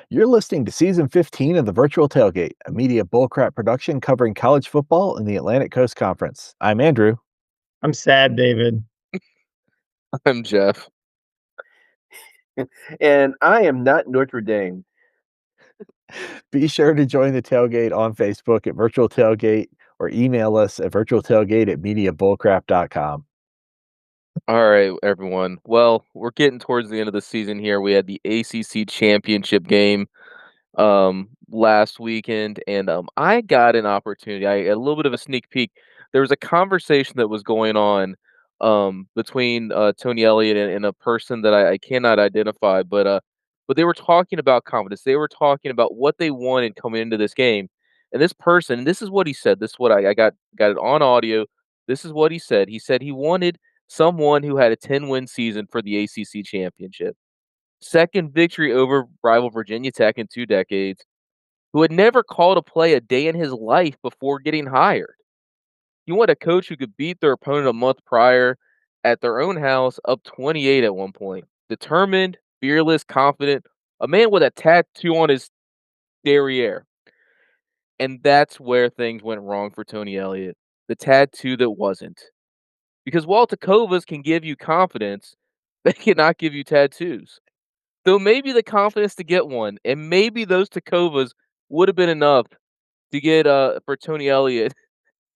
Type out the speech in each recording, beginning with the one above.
You're listening to season 15 of the Virtual Tailgate, a media bullcrap production covering college football in the Atlantic Coast Conference. I'm Andrew. I'm sad, David. I'm Jeff. And I am not Notre Dame. Be sure to join the tailgate on Facebook at Virtual Tailgate or email us at virtualtailgate@mediabullcrap.com. All right, everyone. Well, we're getting towards the end of the season here. We had the ACC Championship game last weekend, and I got an opportunity. A little bit of a sneak peek. There was a conversation that was going on between Tony Elliott and a person that I cannot identify, but they were talking about confidence. They were talking about what they wanted coming into this game. And this person, this is what he said. This is what I got it on audio. This is what he said. He said he wanted someone who had a 10-win season for the ACC championship. Second victory over rival Virginia Tech in 2 decades, who had never called a play a day in his life before getting hired. You want a coach who could beat their opponent a month prior at their own house up 28 at one point. Determined, fearless, confident, a man with a tattoo on his derriere. And that's where things went wrong for Tony Elliott. The tattoo that wasn't. Because while Tacovas can give you confidence, they cannot give you tattoos. Though maybe the confidence to get one, and maybe those Tacovas would have been enough to get for Tony Elliott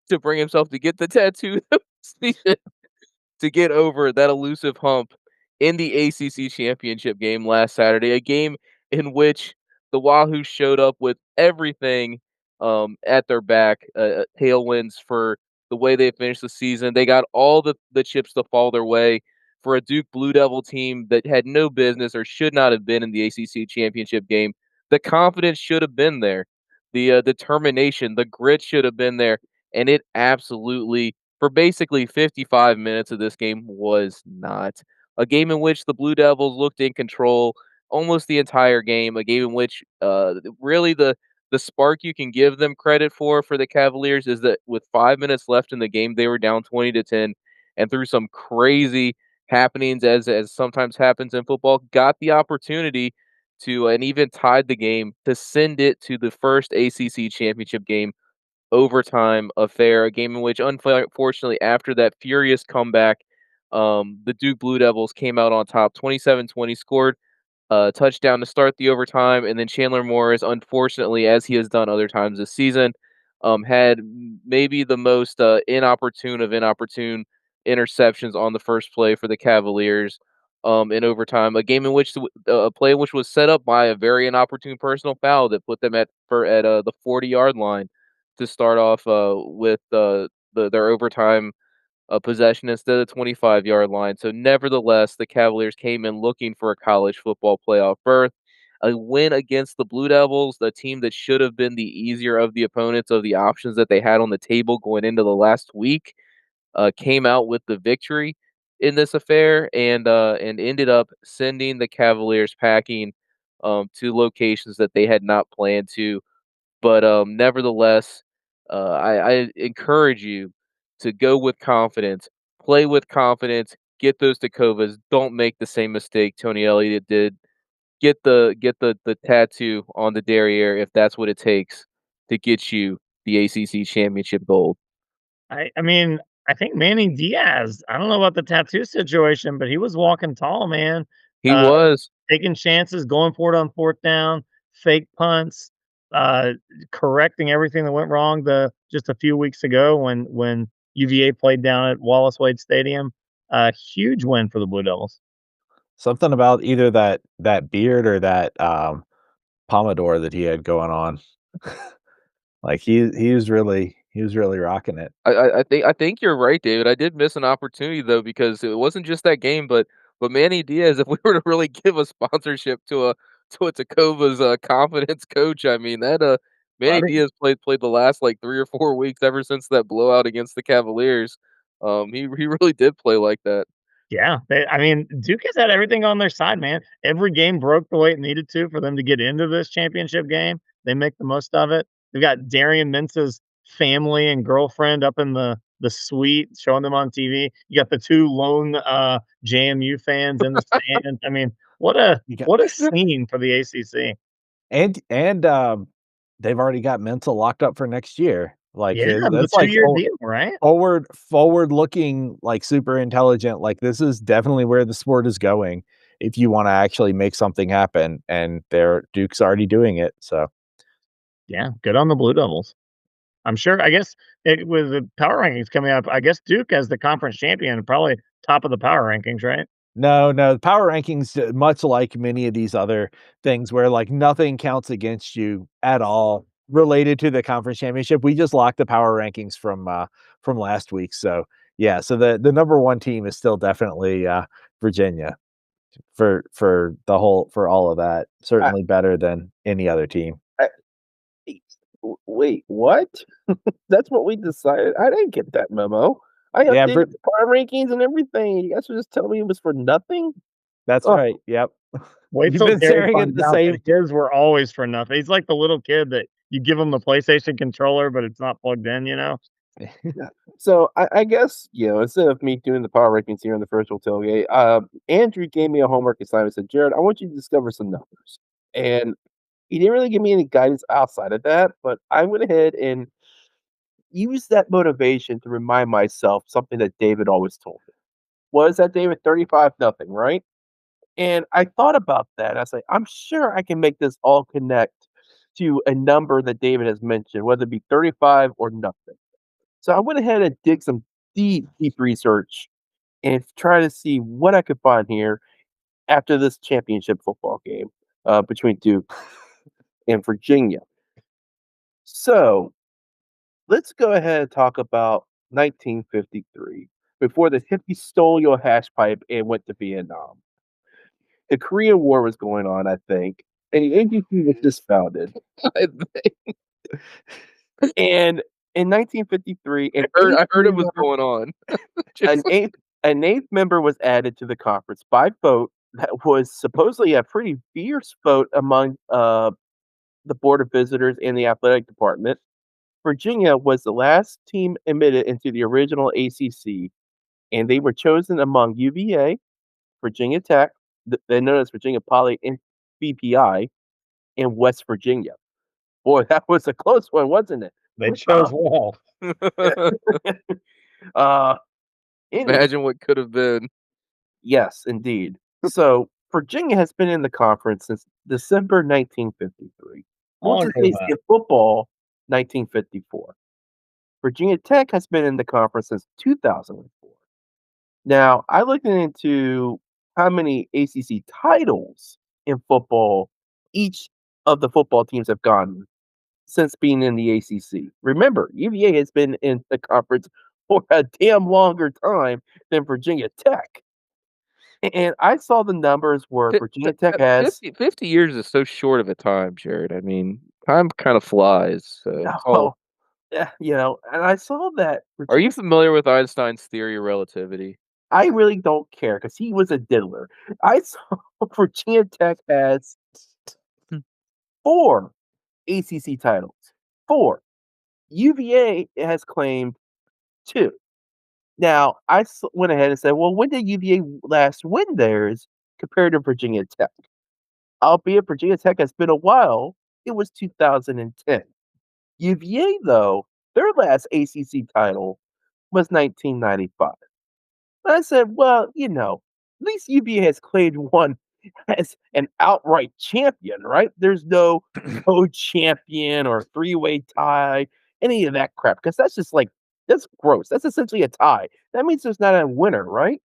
to bring himself to get the tattoo that was needed to get over that elusive hump in the ACC championship game last Saturday, a game in which the Wahoos showed up with everything at their back, tailwinds for the way they finished the season. They got all the chips to fall their way for a Duke Blue Devil team that had no business or should not have been in the ACC championship game. The confidence should have been there. The determination, the grit should have been there, and it absolutely for basically 55 minutes of this game was not. A game in which the Blue Devils looked in control almost the entire game, a game in which really the spark you can give them credit for the Cavaliers is that with 5 minutes left in the game, they were down 20-10, and through some crazy happenings as sometimes happens in football, got the opportunity to and even tied the game to send it to the first ACC championship game overtime affair, a game in which, unfortunately, after that furious comeback, the Duke Blue Devils came out on top 27-20, scored a touchdown to start the overtime, and then Chandler Morris, unfortunately, as he has done other times this season, had maybe the most inopportune of inopportune interceptions on the first play for the Cavaliers in overtime. A game in which a play which was set up by a very inopportune personal foul that put them at the 40-yard line to start off with their overtime possession instead of the 25-yard line. So, nevertheless, the Cavaliers came in looking for a college football playoff berth. A win against the Blue Devils, the team that should have been the easier of the opponents of the options that they had on the table going into the last week, came out with the victory in this affair and ended up sending the Cavaliers packing to locations that they had not planned to. But nevertheless, I encourage you to go with confidence, play with confidence, get those Tacovas. Don't make the same mistake Tony Elliott did. Get the tattoo on the derriere if that's what it takes to get you the ACC championship gold. I mean, I think Manny Diaz, I don't know about the tattoo situation, but he was walking tall, man. He Uh, was. Taking chances, going for it on 4th down, fake punts, uh, correcting everything that went wrong just a few weeks ago when UVA played down at Wallace Wade Stadium. Huge win for the Blue Devils. Something about either that beard or that pompadour that he had going on. Like he was really rocking it. I think you're right, David. I did miss an opportunity though because it wasn't just that game, but Manny Diaz. If we were to really give a sponsorship to a Tacova's confidence coach, I mean that Manny Buddy. Diaz played the last like 3 or 4 weeks ever since that blowout against the Cavaliers. He really did play like that. Yeah, I mean, Duke has had everything on their side, man. Every game broke the way it needed to for them to get into this championship game. They make the most of it. They've got Darian Mintz's family and girlfriend up in the suite showing them on TV. You got the 2 lone JMU fans in the stands. I mean, what a You got what a scene for the ACC. And they've already got Mensa locked up for next year. Like, Yeah, the that's like 2-year deal, right? forward-looking, like, super intelligent, like, this is definitely where the sport is going if you wanna actually make something happen, and Duke's already doing it, so Yeah, good on the Blue Devils. I'm sure I guess with the power rankings coming up, I guess Duke as the conference champion, probably top of the power rankings, right? No, no, the power rankings, much like many of these other things where, like, nothing counts against you at all related to the conference championship. We just locked the power rankings from last week, so, yeah, so the number 1 team is still definitely, Virginia for all of that. I, Certainly better than any other team. I, wait, what? That's what we decided. I didn't get that memo. I Yeah, updated the power rankings and everything. You guys were just telling me it was for nothing. that's Oh, right, yep. Wait You've till been Gary staring at finds the out same. that his were always for nothing. He's like the little kid that you give him the PlayStation controller, but it's not plugged in, you know? yeah. So I guess instead of me doing the power rankings here in the virtual tailgate, Andrew gave me a homework assignment. Said, Jared, I want you to discover some numbers, and he didn't really give me any guidance outside of that. But I went ahead and used that motivation to remind myself something that David always told me. Was that David 35 nothing, right? And I thought about that. I was like, I'm sure I can make this all connect to a number that David has mentioned, whether it be 35 or nothing. So I went ahead and did some deep research and try to see what I could find here after this championship football game between Duke and Virginia. So let's go ahead and talk about 1953, before the hippies stole your hash pipe and went to Vietnam. The Korean War was going on, I think, and the ACC was just founded. I think. And in 1953, I heard it was going on. an Just eighth an eighth member was added to the conference by vote that was supposedly a pretty fierce vote among the board of visitors and the athletic department. Virginia was the last team admitted into the original ACC, and they were chosen among UVA, Virginia Tech, then known as Virginia Poly and VPI, and West Virginia. Boy, that was a close one, wasn't it? They chose well. uh, anyway, imagine what could have been. yes, indeed. So Virginia has been in the conference since December 1953. How long What's was his that? in football? 1954. Virginia Tech has been in the conference since 2004. Now, I looked into how many ACC titles in football each of the football teams have gotten since being in the ACC. Remember, UVA has been in the conference for a damn longer time than Virginia Tech. And I saw the numbers where Virginia Tech has 50 years is so short of a time, Jared. I mean, time kind of flies. So, well, yeah, and I saw that are you Virginia. familiar with Einstein's theory of relativity? I really don't care because he was a diddler. I saw Virginia Tech has Hmm. 4 ACC titles. 4. UVA has claimed 2. Now, went ahead and said, well, when did UVA last win theirs compared to Virginia Tech? Albeit Virginia Tech has been a while, it was 2010. UVA, though, their last ACC title was 1995. And I said, well, at least UVA has claimed one as an outright champion, right? There's no co-champion or three-way tie, any of that crap, because that's gross. That's essentially a tie. That means there's not a winner, right?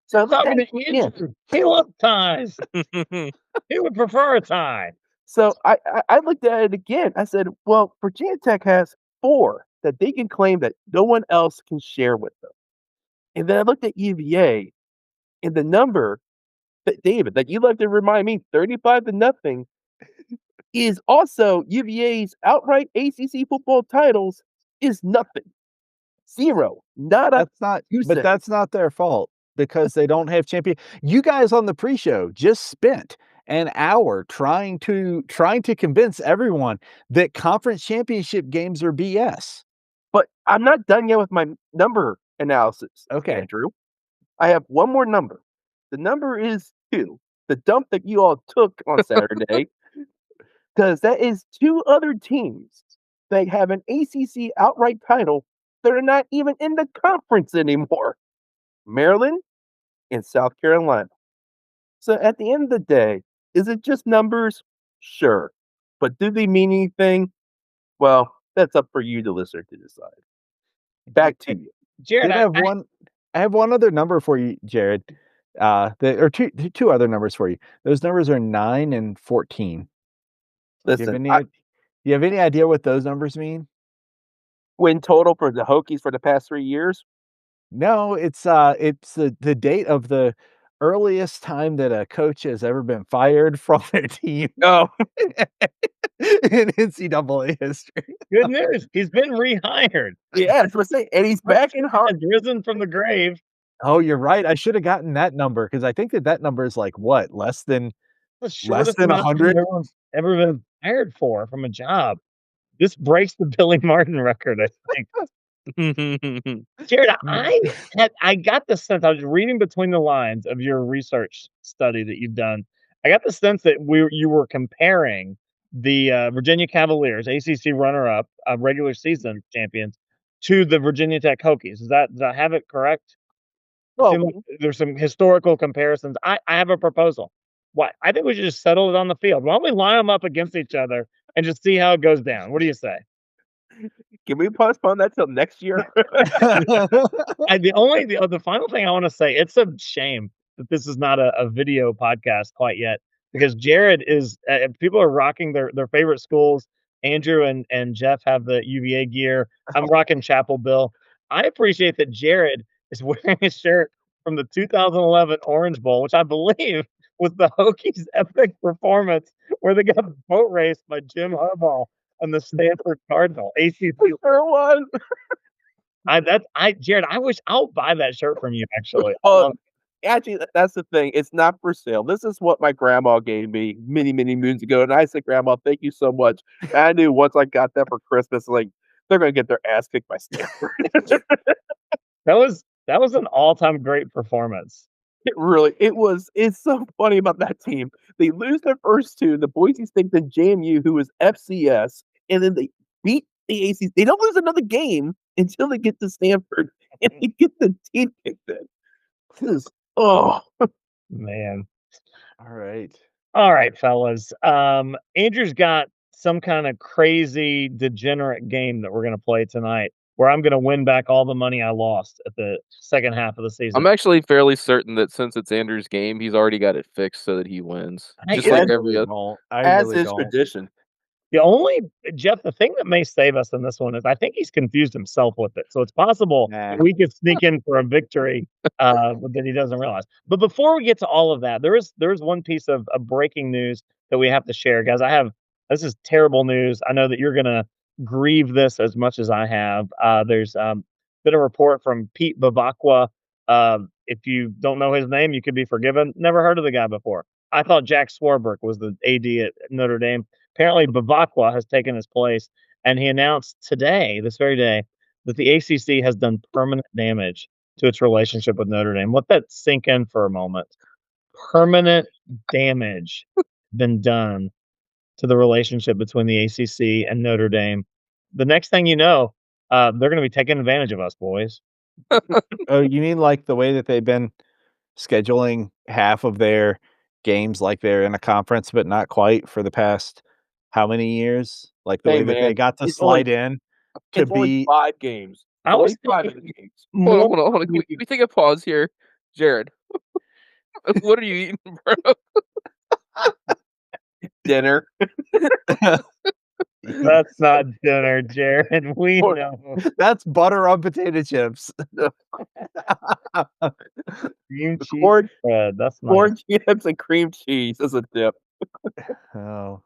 So I looked Talking at to yeah. Andrew. He loved ties. He would prefer a tie. So I looked at it again. I said, well, Virginia Tech has 4 that they can claim that no one else can share with them. And then I looked at UVA, and the number that David, that you like to remind me, 35 to nothing, is also UVA's outright ACC football titles is nothing. 0. Nada. That's not their fault because they don't have champion. You guys on the pre-show just spent an hour trying to convince everyone that conference championship games are BS. But I'm not done yet with my number analysis, Okay. Andrew. I have one more number. The number is 2. The dump that you all took on Saturday because that is two other teams that have an ACC outright title that are not even in the conference anymore. Maryland and South Carolina. So at the end of the day, is it just numbers? Sure. But do they mean anything? Well, that's up for you, the listener, to decide. Back to you. Jared, Did I have one other number for you, Jared. Or two other numbers for you. Those numbers are 9 and 14. Listen, You have any idea what those numbers mean? win total for the Hokies for the past 3 years? No, it's the date of the earliest time that a coach has ever been fired from their team Oh, in NCAA history. good news. He's been rehired. yeah, that's what I'm saying. And he's back in hard. Has risen from the grave. Oh, you're right. I should have gotten that number because I think that number is like what? Less than The shortest than amount of time 100? everyone's ever been fired for from a job. This breaks the Billy Martin record, I think. Jared, I got the sense, I was reading between the lines of your research study that you've done. I got the sense that you were comparing the Virginia Cavaliers, ACC runner-up, regular season champions, to the Virginia Tech Hokies. Did I have it correct? Well, Seemed like there's some historical comparisons. I have a proposal. What I think we should just settle it on the field. Why don't we line them up against each other and just see how it goes down? What do you say? can we postpone that till next year? The final thing I want to say, it's a shame that this is not a video podcast quite yet, because Jared is people are rocking their favorite schools. Andrew and Jeff have the UVA gear. I'm rocking Chapel Bill. I appreciate that Jared is wearing a shirt from the 2011 Orange Bowl, which I believe was the Hokies' epic performance where they got boat raced by Jim Harbaugh and the Stanford Cardinal. ACC. Sure was. Jared, I'll buy that shirt from you, actually. Actually, that's the thing. It's not for sale. This is what my grandma gave me many, many moons ago. And I said, Grandma, thank you so much. And I knew once I got that for Christmas, like, they're going to get their ass kicked by Stanford. That was an all-time great performance. It's so funny about that team. They lose their first two. The Boise State, then JMU, who was FCS, and then they beat the ACC. They don't lose another game until they get to Stanford, and they get the teeth kicked in. This is, oh, Man. All right, fellas. Andrew's got some kind of crazy degenerate game that we're gonna play tonight, where I'm gonna win back all the money I lost at the second half of the season. I'm actually fairly certain that since it's Andrew's game, he's already got it fixed so that he wins. Just I like really every other. don't. I as really is don't. tradition. Jeff, the thing that may save us in this one is I think he's confused himself with it. So it's possible Nah. we could sneak in for a victory that he doesn't realize. But before we get to all of that, there is one piece of breaking news that we have to share, guys. This is terrible news. I know that you're gonna grieve this as much as I have. There's been a report from Pete Bavacqua. If you don't know his name, you could be forgiven. Never heard of the guy before. I thought Jack Swarbrick was the AD at Notre Dame. Apparently, Bavacqua has taken his place, and he announced today, this very day, that the ACC has done permanent damage to its relationship with Notre Dame. Let that sink in for a moment. Permanent damage been done to the relationship between the ACC and Notre Dame. The next thing you know, they're going to be taking advantage of us, boys. Oh, you mean like the way that they've been scheduling half of their games like they're in a conference, but not quite for the past how many years? Like the Hey, way that they man, be it's only- in to It's only be 5 games. I was Only 5 of the games. Hold on. Can we take a pause here? Jared, what are you eating, bro? Dinner. That's not dinner, Jared. We know. That's butter on potato chips. Cream cheese Corn, bread. That's nice. corn chips and cream cheese as a dip. Oh.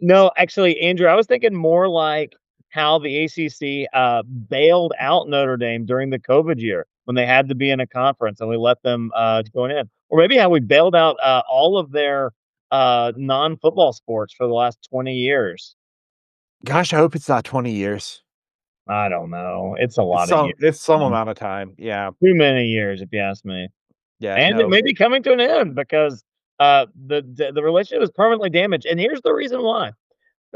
No, actually, Andrew, I was thinking more like how the ACC bailed out Notre Dame during the COVID year when they had to be in a conference and we let them go in. Or maybe how we bailed out all of their non-football sports for the last 20 years. Gosh, I hope it's not 20 years. I don't know. It's a lot of years. It's some amount of time. Yeah. Too many years, if you ask me. Yeah. And it may be coming to an end because the relationship is permanently damaged. And here's the reason why.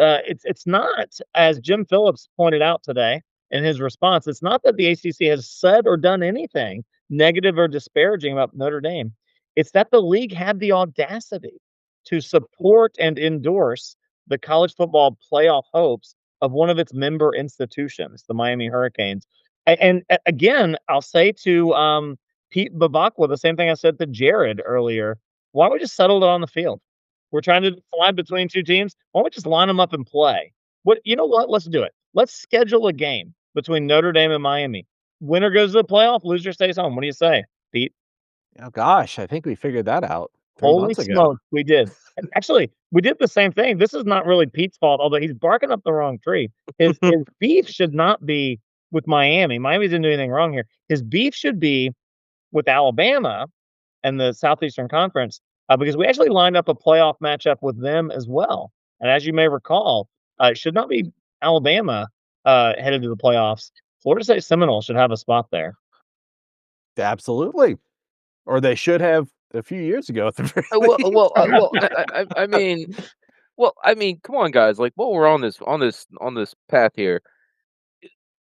it's not, as Jim Phillips pointed out today in his response, it's not that the ACC has said or done anything negative or disparaging about Notre Dame. It's that the league had the audacity to support and endorse the college football playoff hopes of one of its member institutions, the Miami Hurricanes. Again, I'll say to Pete Babakwa the same thing I said to Jared earlier. Why don't we just settle it on the field? We're trying to decide between two teams. Why don't we just line them up and play? What you know what? Let's do it. Let's schedule a game between Notre Dame and Miami. Winner goes to the playoff, loser stays home. What do you say, Pete? Oh gosh, I think we figured that out 3 Holy months ago. smoke, we did. And actually, we did the same thing. This is not really Pete's fault, although he's barking up the wrong tree. His beef should not be with Miami. Miami didn't do anything wrong here. His beef should be with Alabama and the Southeastern Conference, because we actually lined up a playoff matchup with them as well. And as you may recall, it should not be Alabama headed to the playoffs. Florida State Seminoles should have a spot there. Absolutely. Or they should have a few years ago at the very Well, least. well, I mean, come on, guys. Like, while we're on this path here,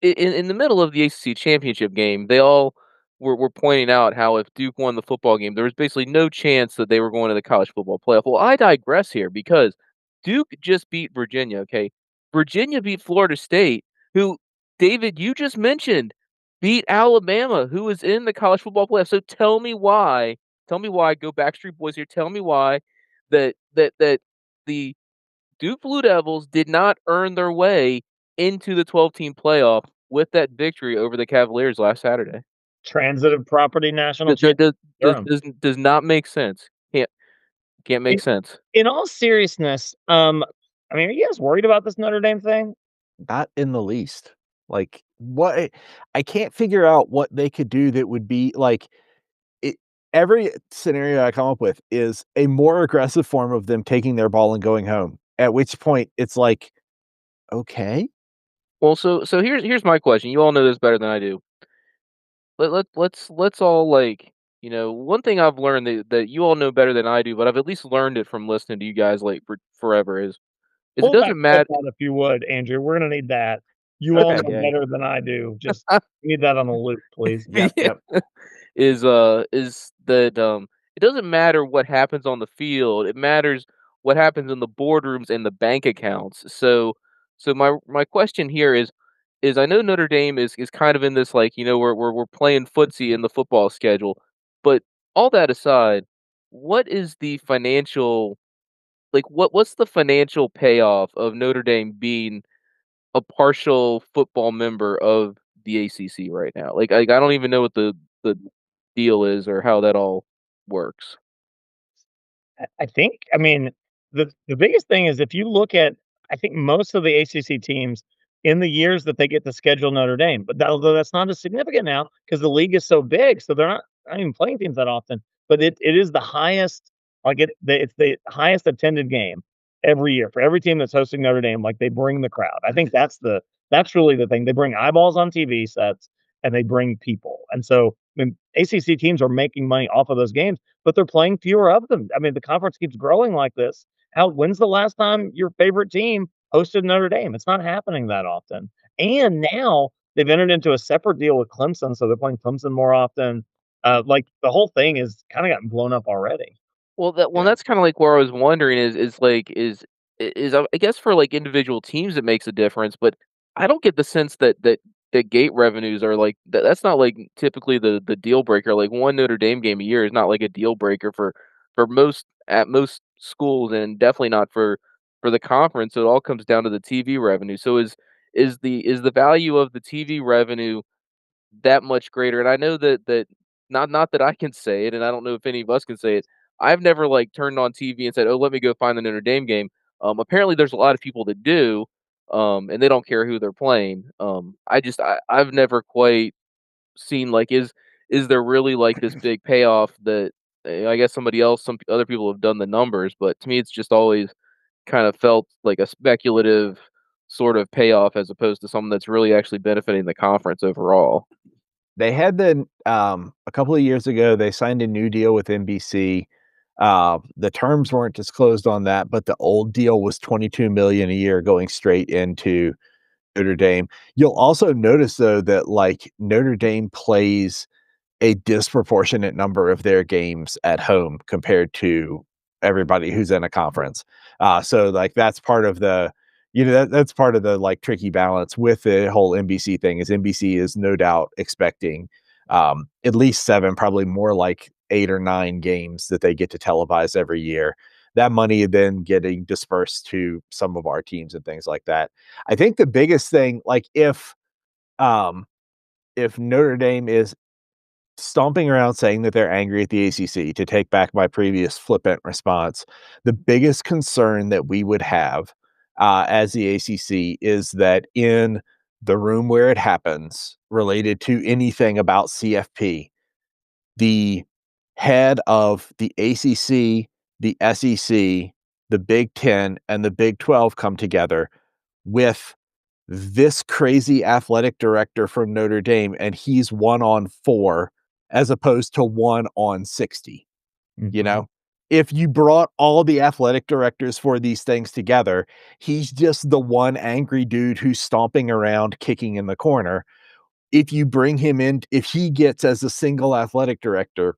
in the middle of the ACC championship game, they all were pointing out how if Duke won the football game, there was basically no chance that they were going to the college football playoff. Well, I digress here because Duke just beat Virginia. Okay, Virginia beat Florida State, who David you just mentioned beat Alabama, who is in the college football playoff. So tell me why. Tell me why. Go Backstreet Boys here. Tell me why that the Duke Blue Devils did not earn their way into the 12-team playoff with that victory over the Cavaliers last Saturday. Transitive property national That champion. Durham. does not make sense. Can't make sense. In all seriousness, I mean, are you guys worried about this Notre Dame thing? Not in the least. Like, what I can't figure out what they could do that would be like it every scenario I come up with is a more aggressive form of them taking their ball and going home. At which point it's like, okay. Well, so here's my question. You all know this better than I do. Let's all one thing I've learned that you all know better than I do, but I've at least learned it from listening to you guys like for forever is it Pull that doesn't matter. clip out if you would, Andrew. We're gonna need that. You all know Okay. better than I do. Just need that on the loop, please. Yep. is that it doesn't matter what happens on the field. It matters what happens in the boardrooms and the bank accounts. So my question here is I know Notre Dame is kind of in this we're playing footsie in the football schedule, but all that aside, what is the financial what's the financial payoff of Notre Dame being a partial football member of the ACC right now? I don't even know what the deal is or how that all works. I think, I mean, the biggest thing is if you look at, I think most of the ACC teams in the years that they get to schedule Notre Dame, but although that's not as significant now because the league is so big, so they're not even playing teams that often. But it is the highest, it's the highest attended game every year for every team that's hosting Notre Dame. Like they bring the crowd. I think that's really the thing. They bring eyeballs on TV sets and they bring people. And so I mean, ACC teams are making money off of those games, but they're playing fewer of them. I mean, the conference keeps growing like this. When's the last time your favorite team hosted Notre Dame? It's not happening that often. And now they've entered into a separate deal with Clemson, so they're playing Clemson more often. Like the whole thing is kind of gotten blown up already. Yeah. That's kind of like where I was wondering is I guess for like individual teams it makes a difference, but I don't get the sense that gate revenues are like that's not like typically the deal breaker. Like one Notre Dame game a year is not like a deal breaker for most schools and definitely not for the conference. So it all comes down to the TV revenue. So is the value of the TV revenue that much greater? And I know that not that I can say it, and I don't know if any of us can say it. I've never like turned on TV and said, "Oh, let me go find the Notre Dame game." Apparently, there's a lot of people that do, and they don't care who they're playing. I've never quite seen is there really like this big payoff that I guess some other people have done the numbers, but to me, it's just always kind of felt like a speculative sort of payoff as opposed to something that's really actually benefiting the conference overall. They had a couple of years ago, they signed a new deal with NBC, The terms weren't disclosed on that, but the old deal was $22 million a year going straight into Notre Dame. You'll also notice though that like Notre Dame plays a disproportionate number of their games at home compared to everybody who's in a conference. So like that's part of the that's part of the like tricky balance with the whole NBC thing is NBC is no doubt expecting at least 7, probably more like 8 or 9 games that they get to televise every year. That money then getting dispersed to some of our teams and things like that. I think the biggest thing, like if Notre Dame is stomping around saying that they're angry at the ACC, to take back my previous flippant response, the biggest concern that we would have as the ACC is that in the room where it happens, related to anything about CFP, the head of the ACC, the SEC, the Big 10, and the Big 12 come together with this crazy athletic director from Notre Dame, and he's 1 on 4 as opposed to 1 on 60. You know, if you brought all the athletic directors for these things together, he's just the one angry dude who's stomping around kicking in the corner. If you bring him in, if he gets as a single athletic director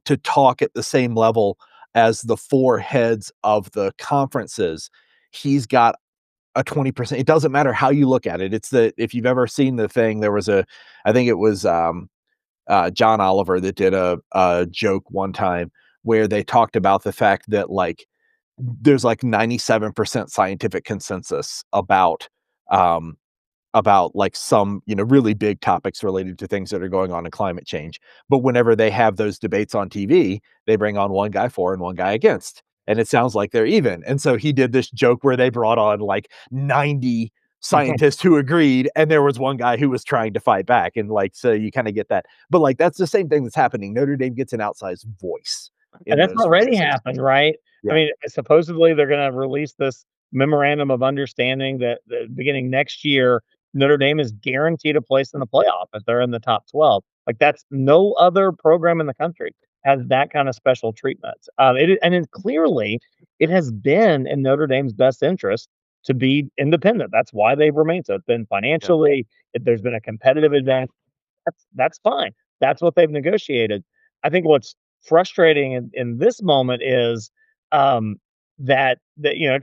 to talk at the same level as the 4 heads of the conferences, he's got a 20%. It doesn't matter how you look at it. It's the, if you've ever seen the thing, there was I think it was John Oliver that did a joke one time where they talked about the fact that like there's like 97% scientific consensus um, about like some, really big topics related to things that are going on in climate change. But whenever they have those debates on TV, they bring on one guy for and one guy against. And it sounds like they're even. And so he did this joke where they brought on like 90 scientists who agreed, and there was one guy who was trying to fight back. And like, so you kind of get that. But like, that's the same thing that's happening. Notre Dame gets an outsized voice. And that's already happened, right? Yeah. I mean, supposedly they're going to release this memorandum of understanding that beginning next year, Notre Dame is guaranteed a place in the playoff if they're in the top 12. Like that's no other program in the country has that kind of special treatment. Clearly, it has been in Notre Dame's best interest to be independent. That's why they've remained so. It's been financially, there's been a competitive advantage. That's fine. That's what they've negotiated. I think what's frustrating in this moment is that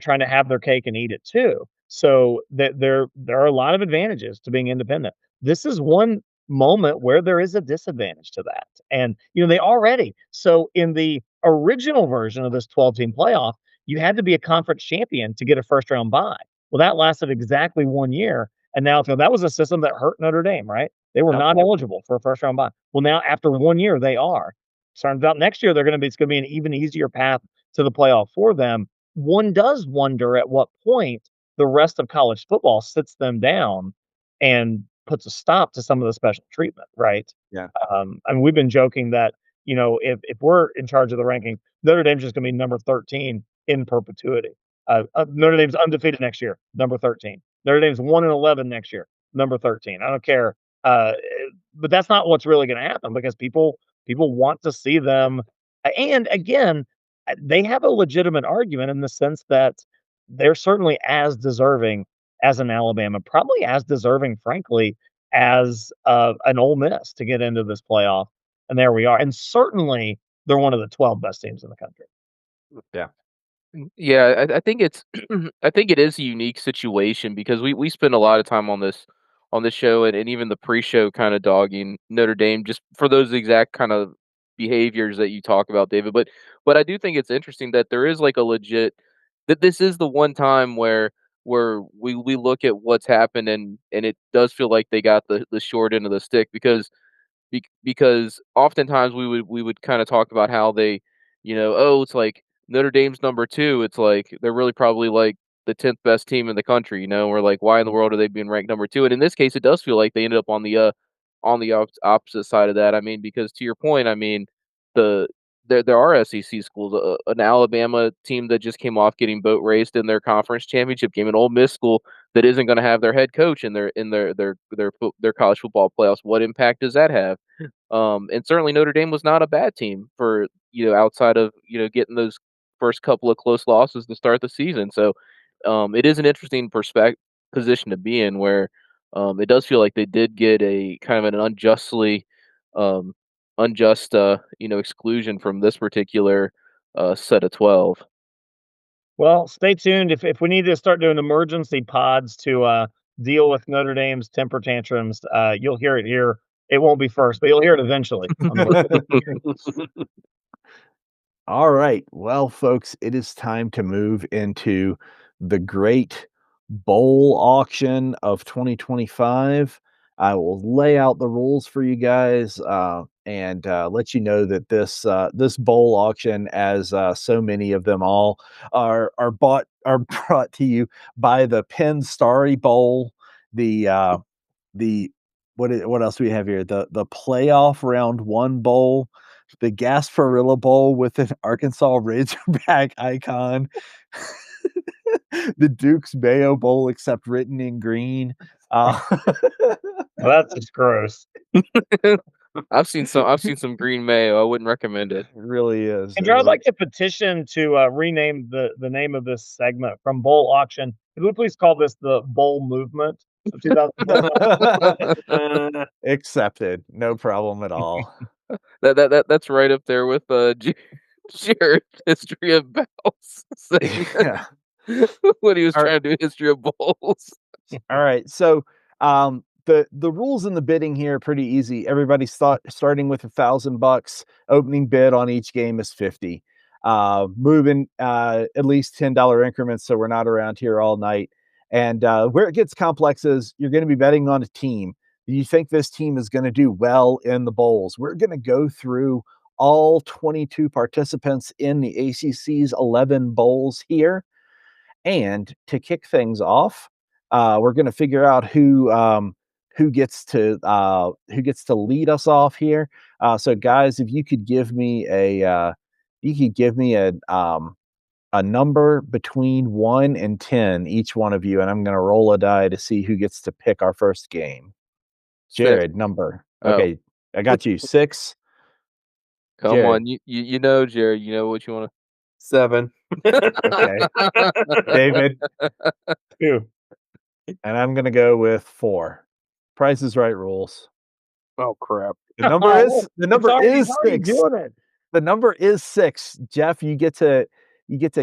trying to have their cake and eat it too. So that there are a lot of advantages to being independent. This is one moment where there is a disadvantage to that. And they already, so in the original version of this 12-team playoff, you had to be a conference champion to get a first round bye. Well, that lasted exactly 1 year. And now that was a system that hurt Notre Dame, right? They were not eligible for a first round bye. Well, now after 1 year, they are. Turns out next year it's going to be an even easier path to the playoff for them. One does wonder at what point the rest of college football sits them down and puts a stop to some of the special treatment, right? Yeah. I mean, we've been joking that if we're in charge of the ranking, Notre Dame's just going to be number 13 in perpetuity. Notre Dame's undefeated next year, number 13. Notre Dame's 1-11 next year, number 13. I don't care. But that's not what's really going to happen because people want to see them. And again, they have a legitimate argument in the sense that they're certainly as deserving as an Alabama, probably as deserving, frankly, as an Ole Miss to get into this playoff. And there we are. And certainly they're one of the 12 best teams in the country. Yeah. Yeah, I think it's I think it is a unique situation because we spend a lot of time on this show and even the pre-show kind of dogging Notre Dame just for those exact kind of behaviors that you talk about, David. But I do think it's interesting that there is like a legit that this is the one time where we look at what's happened and it does feel like they got the short end of the stick because oftentimes we would kind of talk about how they, oh, it's like Notre Dame's number 2. It's like they're really probably like the 10th best team in the country. We're like, why in the world are they being ranked number 2? And in this case, it does feel like they ended up on the opposite side of that. I mean, because to your point, I mean, there are SEC schools, an Alabama team that just came off getting boat raced in their conference championship game, an Ole Miss school that isn't going to have their head coach in their college football playoffs. What impact does that have? And certainly Notre Dame was not a bad team for outside of getting those first couple of close losses to start the season. So it is an interesting position to be in, where it does feel like they did get a kind of an um, unjust exclusion from this particular set of 12. Well, stay tuned. If we need to start doing emergency pods to deal with Notre Dame's temper tantrums, you'll hear it here. It won't be first, but you'll hear it eventually. All right. Well, folks, it is time to move into the great bowl auction of 2025. I will lay out the rules for you guys and let you know that this bowl auction, as so many of them all, are brought to you by the Penn Starry Bowl, the what else we have here? The playoff round 1 bowl, the Gasparilla Bowl with an Arkansas Razorback icon, the Duke's Mayo Bowl, except written in green. That's just gross. I've seen some green mayo. I wouldn't recommend it. It really is. Andrew, I'd like to petition to rename the name of this segment from Bowl Auction. Could we please call this the Bowl Movement of 2025? Accepted. No problem at all. That's right up there with Jared's history of bowls Yeah. when he was trying to do history of bowls. All right. So the rules in the bidding here are pretty easy. Everybody's starting with $1,000. Opening bid on each game is 50. Moving at least $10 increments, so we're not around here all night. And where it gets complex is you're going to be betting on a team. Do you think this team is going to do well in the bowls? We're going to go through all 22 participants in the ACC's 11 bowls here. And to kick things off, we're going to figure out who gets to lead us off here. So, guys, if you could give me a number between 1 and 10, each one of you, and I'm going to roll a die to see who gets to pick our first game. Jared, number. Okay, I got you. 6. Come Jared. on, you know, Jared. You know what you want to. 7. Okay. David. 2. And I'm going to go with 4. Price is Right rules. Oh crap! The number is 6. It. The number is 6. Jeff, you get to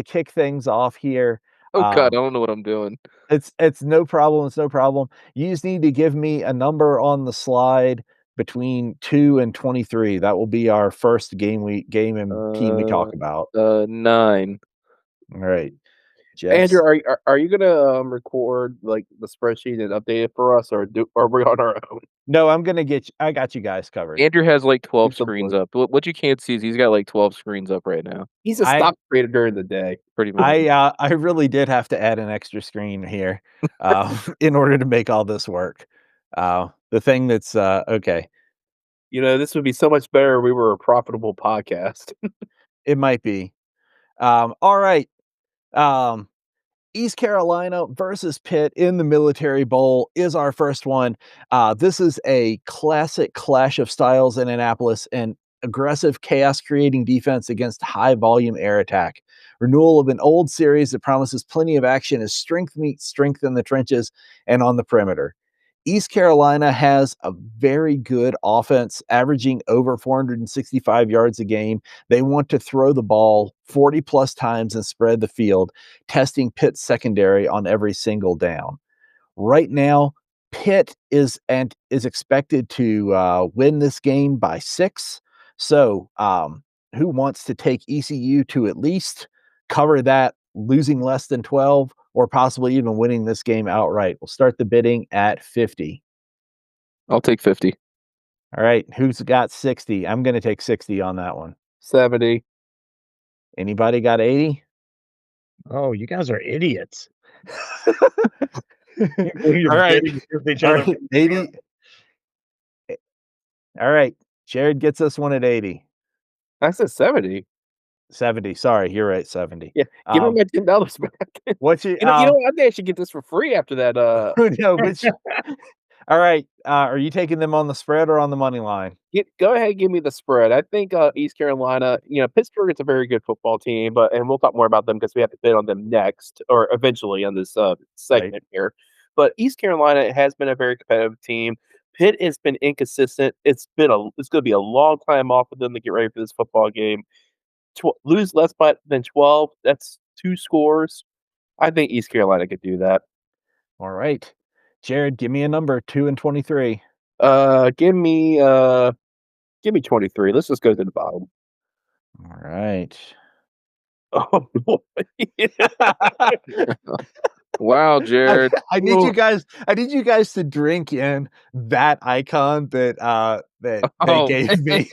kick things off here. Oh God, I don't know what I'm doing. It's no problem. It's no problem. You just need to give me a number on the slide between 2 and 23. That will be our first game and team we talk about. 9. All right. Jeff. Andrew, are you gonna record like the spreadsheet and update it for us, or are we on our own? No, I got you guys covered. Andrew has like 12 screens up. What you can't see is he's got like 12 screens up right now. He's a stock trader during the day. Pretty much. I really did have to add an extra screen here in order to make all this work. The thing that's okay. This would be so much better if we were a profitable podcast. It might be. All right. East Carolina versus Pitt in the Military Bowl is our first one. This is a classic clash of styles in Annapolis, and aggressive chaos-creating defense against high-volume air attack. Renewal of an old series that promises plenty of action as strength meets strength in the trenches and on the perimeter. East Carolina has a very good offense, averaging over 465 yards a game. They want to throw the ball 40-plus times and spread the field, testing Pitt's secondary on every single down. Right now, Pitt is expected to win this game by 6. So, who wants to take ECU to at least cover that, losing less than 12, or possibly even winning this game outright? We'll start the bidding at 50. I'll take 50. All right. Who's got 60? I'm going to take 60 on that one. 70. Anybody got 80? Oh, you guys are idiots. All right. 80. All right. Jared gets this one at 80. I said 70. 70. Sorry, you're right. 70. Yeah, give me my $10 back. What you know, I think I should get this for free after that. No, All right. Are you taking them on the spread or on the money line? Go ahead, give me the spread. I think East Carolina, Pittsburgh is a very good football team, and we'll talk more about them because we have to bid on them next or eventually on this segment here. But East Carolina has been a very competitive team. Pitt has been inconsistent. It's going to be a long time off for them to get ready for this football game. Lose less than 12. That's 2 scores. I think East Carolina could do that. All right. Jared, give me a number, 2 and 23. Give me 23. Let's just go to the bottom. All right. Oh boy. Wow, Jared. I need you guys to drink in that icon that they gave me.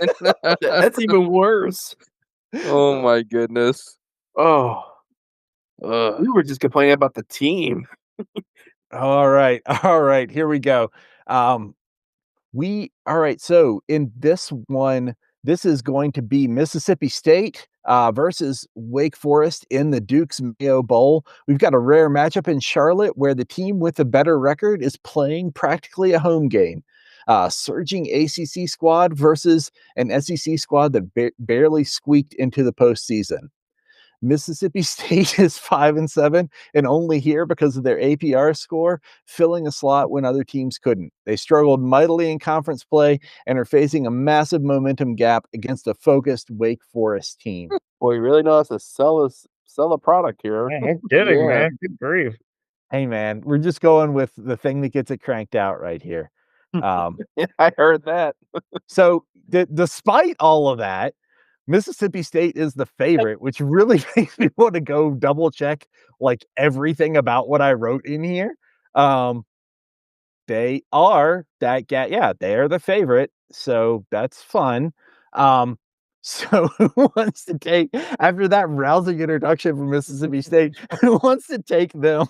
That's even worse. Oh my goodness. Oh. We were just complaining about the team. All right. All right. Here we go. All right. So in this one, this is going to be Mississippi State versus Wake Forest in the Duke's Mayo Bowl. We've got a rare matchup in Charlotte where the team with a better record is playing practically a home game. Surging ACC squad versus an SEC squad that barely squeaked into the postseason. Mississippi State is 5-7 and only here because of their APR score, filling a slot when other teams couldn't. They struggled mightily in conference play and are facing a massive momentum gap against a focused Wake Forest team. Boy, he really knows how to sell a product here. Man, no kidding, Yeah. man. Good grief. Hey, man, we're just going with the thing that gets it cranked out right here. I heard that. So despite all of that, Mississippi State is the favorite, which really makes me want to go double check like everything about what I wrote in here. They are they are the favorite, so that's fun. So who wants to take after that rousing introduction from Mississippi State? Who wants to take them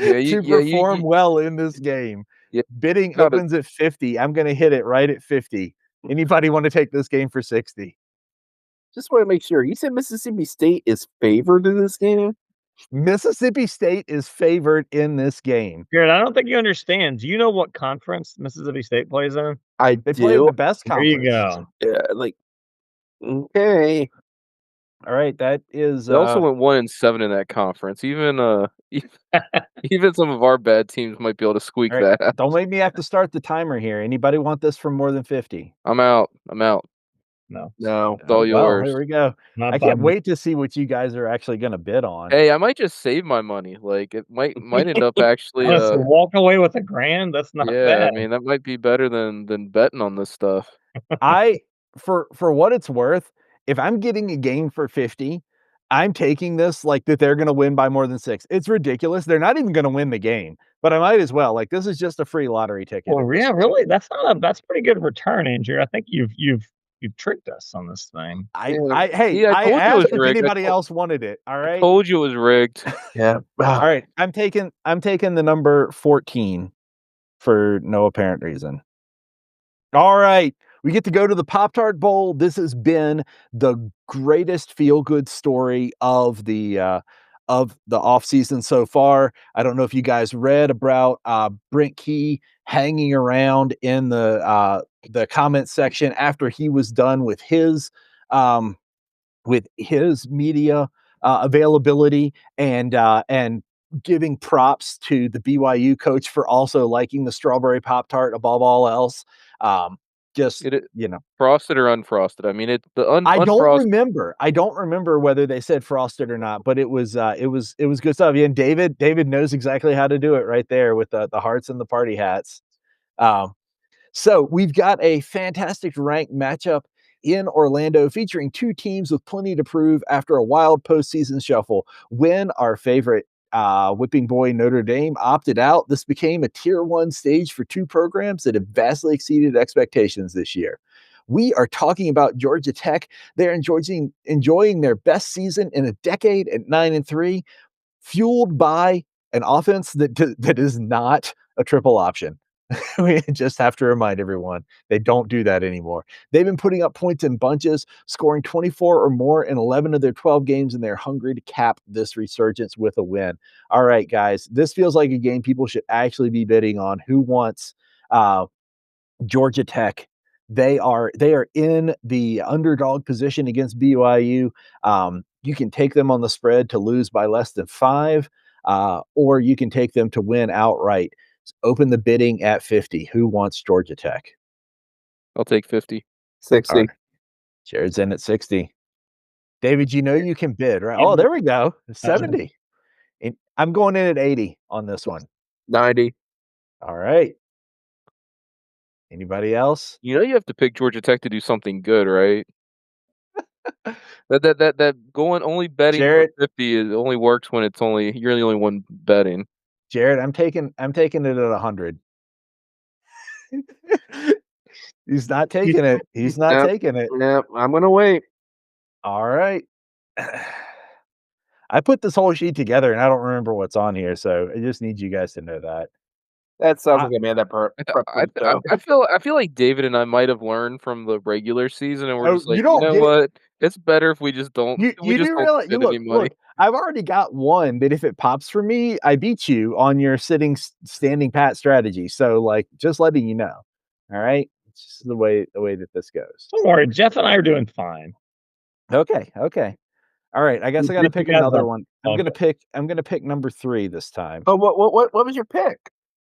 to perform well in this game? Yeah, Bidding opens at 50. I'm going to hit it right at 50. Anybody want to take this game for 60? Just want to make sure. You said Mississippi State is favored in this game? Mississippi State is favored in this game. Jared, I don't think you understand. Do you know what conference Mississippi State plays in? I They play in do. the best There conference. you go. Yeah, okay. All right, that is They also went 1-7 in that conference. Even even some of our bad teams might be able to squeak right, that. don't make me have to start the timer here. Anybody want this for more than 50? I'm out. No. It's all yours. Here we go. Not I can't button. wait to see what you guys are actually going to bid on. Hey, I might just save my money. Like it might end up actually. Honestly, walk away with $1,000. That's not Yeah, bad. I mean that might be better than betting on this stuff. For what it's worth, if I'm getting a game for 50, I'm taking this like that they're going to win by more than 6. It's ridiculous. They're not even going to win the game, but I might as well. Like this is just a free lottery ticket. Well, yeah, really. That's pretty good return, Andrew. I think you've tricked us on this thing. I told you it asked was if rigged. anybody else wanted it. All right. Told you it was rigged. Yeah. All right. I'm taking the number 14 for no apparent reason. All right. We get to go to the Pop-Tart Bowl. This has been the greatest feel-good story of the offseason so far. I don't know if you guys read about Brent Key hanging around in the comment section after he was done with his media availability and giving props to the BYU coach for also liking the strawberry Pop-Tart above all else. Frosted or unfrosted. I mean, I don't remember whether they said frosted or not, but it was good stuff. Yeah, and David knows exactly how to do it right there with the hearts and the party hats. So we've got a fantastic ranked matchup in Orlando featuring two teams with plenty to prove after a wild postseason shuffle. When our favorite whipping boy Notre Dame opted out, this became a tier 1 stage for two programs that have vastly exceeded expectations this year. We are talking about Georgia Tech. They're enjoying their best season in a decade at 9-3, fueled by an offense that is not a triple option. We just have to remind everyone they don't do that anymore. They've been putting up points in bunches, scoring 24 or more in 11 of their 12 games, and they're hungry to cap this resurgence with a win. All right, guys, this feels like a game people should actually be bidding on. Who wants Georgia Tech. They are in the underdog position against BYU. You can take them on the spread to lose by less than 5, or you can take them to win outright. Open the bidding at 50. Who wants Georgia Tech? I'll take 50. 60. Right. Jared's in at 60. David, you can bid, right? Yeah. Oh, there we go. 70. And I'm going in at 80 on this one. 90. All right. Anybody else? You have to pick Georgia Tech to do something good, right? That going only betting Jared, for 50 only works when you're the only one betting. Jared, I'm taking it at 100. He's not taking it. He's not Yep. taking it. Yep, I'm gonna wait. All right. I put this whole sheet together and I don't remember what's on here, so I just need you guys to know that. That sounds like I made that prep for the show. I feel like David and I might have learned from the regular season, and we're Oh, just like, you don't get what? It's better if we just don't. You We just do don't realize, spend any money. look, I've already got one that if it pops for me, I beat you on your standing pat strategy. So like, just letting you know. All right. It's just the way that this goes. Don't worry, Jeff and I are doing fine. Okay. All right. I guess I got to pick another one. I'm gonna pick number 3 this time. Oh, what was your pick?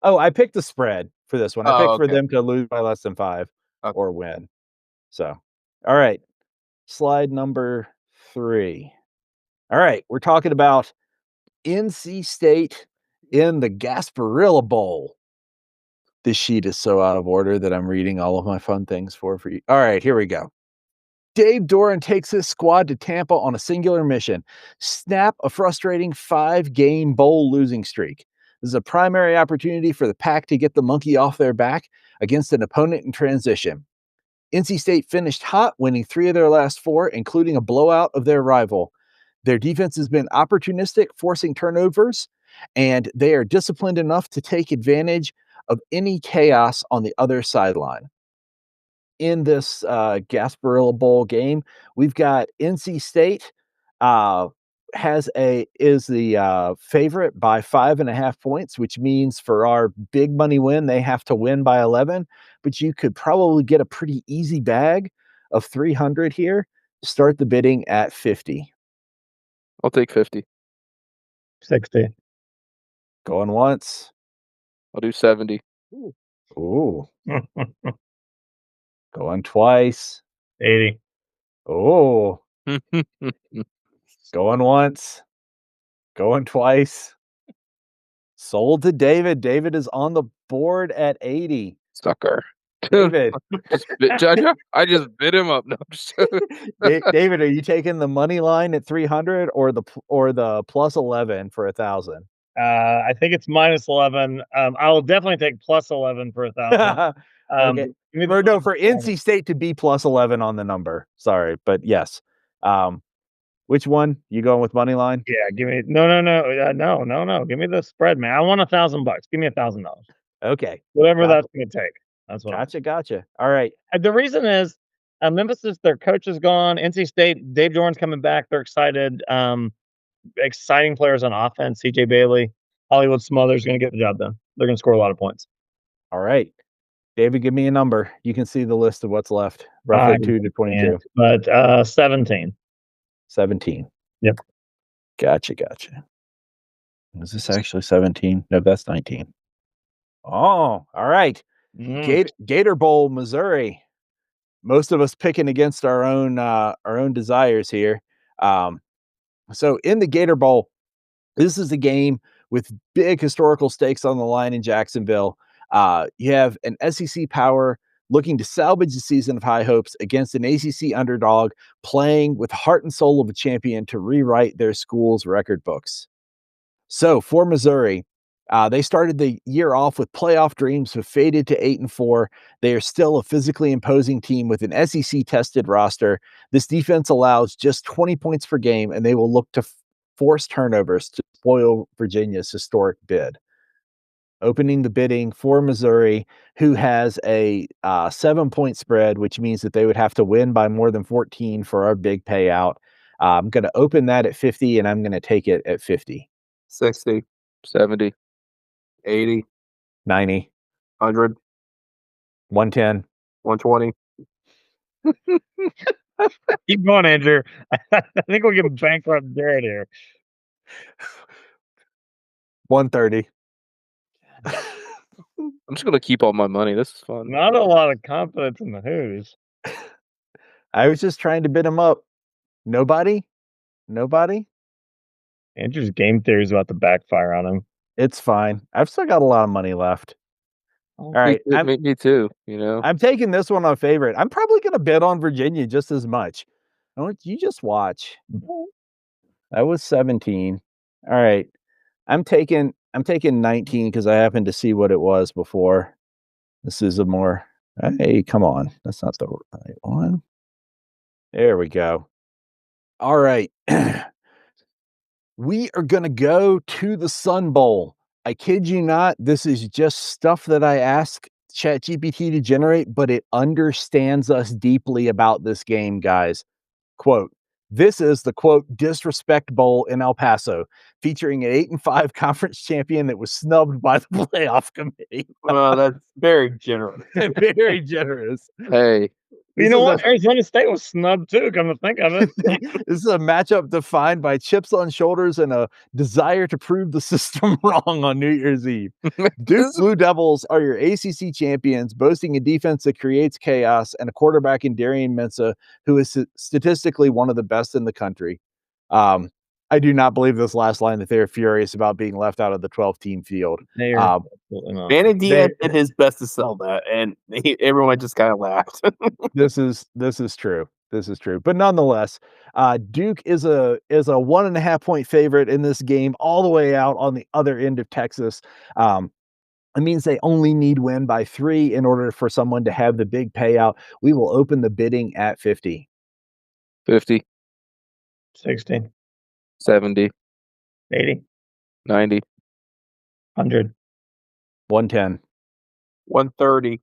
Oh, I picked the spread for this one. I picked for okay. them to lose by less than 5 Okay. or win. So, all right. Slide number 3. All right. We're talking about NC State in the Gasparilla Bowl. This sheet is so out of order that I'm reading all of my fun things for you. All right, here we go. Dave Doran takes his squad to Tampa on a singular mission: snap a frustrating 5-game bowl losing streak. This is a primary opportunity for the Pack to get the monkey off their back against an opponent in transition. NC State finished hot, winning 3 of their last 4, including a blowout of their rival. Their defense has been opportunistic, forcing turnovers, and they are disciplined enough to take advantage of any chaos on the other sideline. In this Gasparilla Bowl game, we've got NC State is the favorite by 5.5 points, which means for our big money win, they have to win by 11. But you could probably get a pretty easy bag of 300 here. Start the bidding at 50. I'll take 50. 60. Going once. I'll do 70. Ooh. Going twice. 80. Oh. Going once. Going twice. Sold to David. David is on the board at 80. Sucker. David. I just bid him up. No, David, are you taking the money line at 300 or the plus 11 for 1,000? I think it's minus 11. I'll definitely take plus 11 for 1,000. Okay. Or no, for NC State to be plus 11 on the number. Sorry, but yes. Which one? You going with money line? Yeah, give me no. Give me the spread, man. I want $1,000. Give me $1,000. Okay. Whatever that's gonna take. That's what. Gotcha. All right. The reason is Memphis their coach is gone. NC State, Dave Doran's coming back. They're excited. Exciting players on offense. CJ Bailey, Hollywood Smothers going to get the job done. They're going to score a lot of points. All right. David, give me a number. You can see the list of what's left. Roughly 2 to 22. But 17. 17. Yep. Gotcha. Is this actually 17? No, that's 19. Oh, all right. Gator Bowl, Missouri. Most of us picking against our own desires here. So in the Gator Bowl, this is a game with big historical stakes on the line in Jacksonville. You have an SEC power looking to salvage the season of high hopes against an ACC underdog playing with the heart and soul of a champion to rewrite their school's record books. So for Missouri, they started the year off with playoff dreams, but faded to 8-4. They are still a physically imposing team with an SEC-tested roster. This defense allows just 20 points per game, and they will look to force turnovers to spoil Virginia's historic bid. Opening the bidding for Missouri, who has a 7-point spread, which means that they would have to win by more than 14 for our big payout. I'm going to open that at 50, and I'm going to take it at 50. 60. 70. 80. 90. 100. 110. 120. Keep going, Andrew. I think we'll get bankrupt Jared here. 130. I'm just gonna keep all my money. This is fun. Not a lot of confidence in the Who's. I was just trying to bid him up. Nobody? Andrew's game theory is about to backfire on him. It's fine. I've still got a lot of money left. All right. Me too. You know, I'm taking this one on favorite. I'm probably going to bet on Virginia just as much. I want you just watch. That was 17. All right. I'm taking 19 because I happened to see what it was before. This is a more. Hey, come on. That's not the right one. There we go. All right. We are going to go to the Sun Bowl. I kid you not. This is just stuff that I ask ChatGPT to generate, but it understands us deeply about this game, guys. Quote, this is the quote disrespect bowl in El Paso, featuring an 8-5 conference champion that was snubbed by the playoff committee. Well, that's very generous. Very generous. hey, You know what? Arizona State was snubbed too, come to think of it. This is a matchup defined by chips on shoulders and a desire to prove the system wrong on New Year's Eve. Duke Blue Devils are your ACC champions, boasting a defense that creates chaos and a quarterback in Darian Mensah, who is statistically one of the best in the country. I do not believe this last line that they're furious about being left out of the 12-team field. Manny Diaz did his best to sell that, and everyone just kind of laughed. This is true. This is true. But nonetheless, Duke is a 1.5 point favorite in this game, all the way out on the other end of Texas. It means they only need win by 3 in order for someone to have the big payout. We will open the bidding at 50. 50, 60, 70, 80, 90, 100, 110. 130.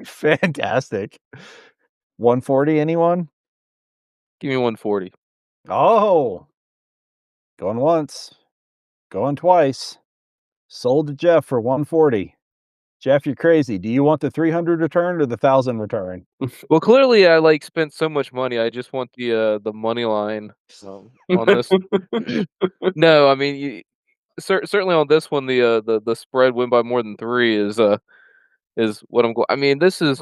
Fantastic. 140, anyone? Give me 140. Oh, going once, going twice. Sold to Jeff for 140. Jeff, you're crazy. Do you want the 300 return or the 1,000 return? Well, clearly I spent so much money. I just want the money line on this. No, I mean certainly on this one the spread win by more than 3 is what I'm going. I mean, this is.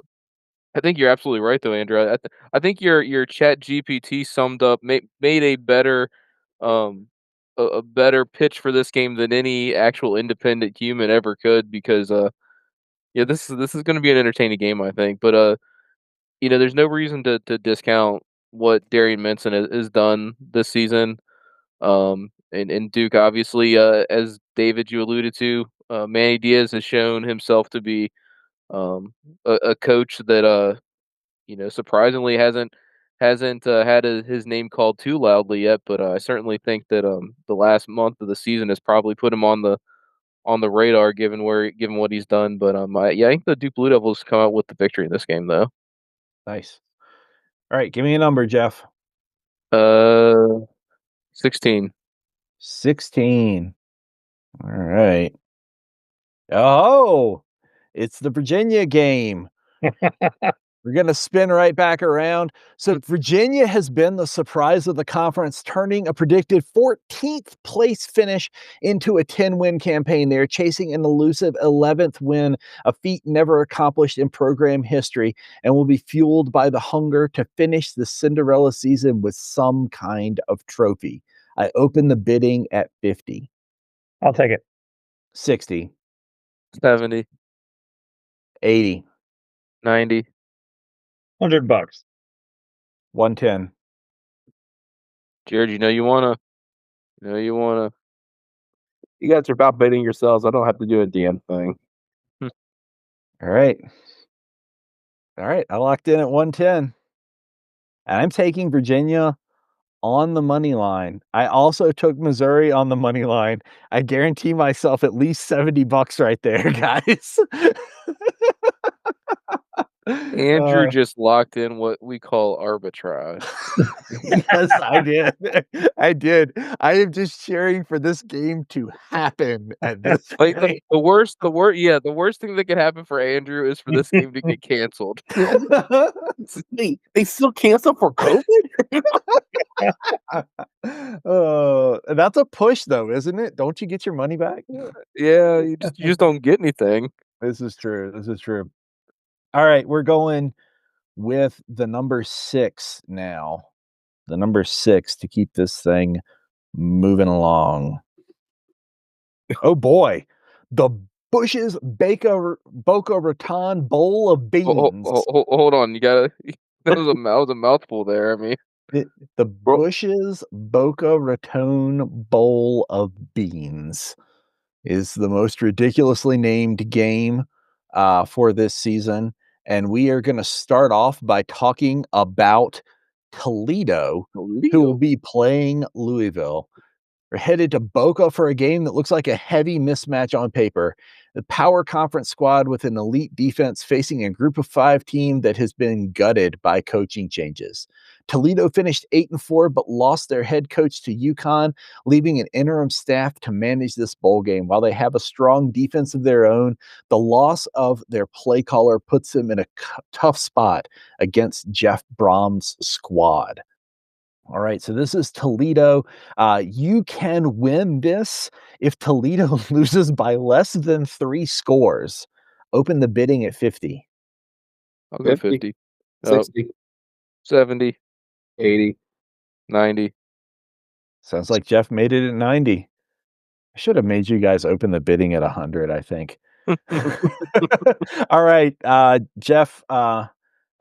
I think you're absolutely right, though, Andrew. I think your Chat GPT summed up made a better a better pitch for this game than any actual independent human ever could, because yeah, this is going to be an entertaining game, I think. But you know, there's no reason to discount what Darian Mensah has done this season. And Duke, obviously, as David you alluded to, Manny Diaz has shown himself to be a coach that you know, surprisingly hasn't had his name called too loudly yet. But I certainly think that the last month of the season has probably put him on the radar, given what he's done. But yeah, I think the Duke Blue Devils come out with the victory in this game, though. Nice. All right, give me a number, Jeff. 16. 16. All right. Oh, it's the Virginia game. We're going to spin right back around. So Virginia has been the surprise of the conference, turning a predicted 14th place finish into a 10-win campaign. They're chasing an elusive 11th win, a feat never accomplished in program history, and will be fueled by the hunger to finish the Cinderella season with some kind of trophy. I open the bidding at 50. I'll take it. 60. 70. 80. 90. $100. 110. Jared, you know you wanna. You guys are about betting yourselves. I don't have to do a damn thing. All right. I locked in at 110. And I'm taking Virginia on the money line. I also took Missouri on the money line. I guarantee myself at least $70 right there, guys. Andrew just locked in what we call arbitrage. Yes, I did. I did. I am just cheering for this game to happen at this Like point. the worst thing that could happen for Andrew is for this game to get canceled. They still cancel for COVID? Oh, that's a push though, isn't it? Don't you get your money back? Yeah, you just don't get anything. This is true. This is true. All right, we're going with the number 6 now. The number 6 to keep this thing moving along. Oh boy. The Bush's Boca Raton Bowl of Beans. Hold on, you gotta. That was a mouthful there. I mean, The Bush's Boca Raton Bowl of Beans is the most ridiculously named game for this season. And we are going to start off by talking about Toledo, who will be playing Louisville. We're headed to Boca for a game that looks like a heavy mismatch on paper. The power conference squad with an elite defense facing a group of 5 team that has been gutted by coaching changes. Toledo finished 8-4, but lost their head coach to UConn, leaving an interim staff to manage this bowl game. While they have a strong defense of their own, the loss of their play caller puts them in a tough spot against Jeff Brom's squad. All right, so this is Toledo. You can win this if Toledo loses by less than 3 scores. Open the bidding at 50. I'll go 50. 60. 70. 80. 90. Sounds like Jeff made it at 90. I should have made you guys open the bidding at 100, I think. All right, Jeff, are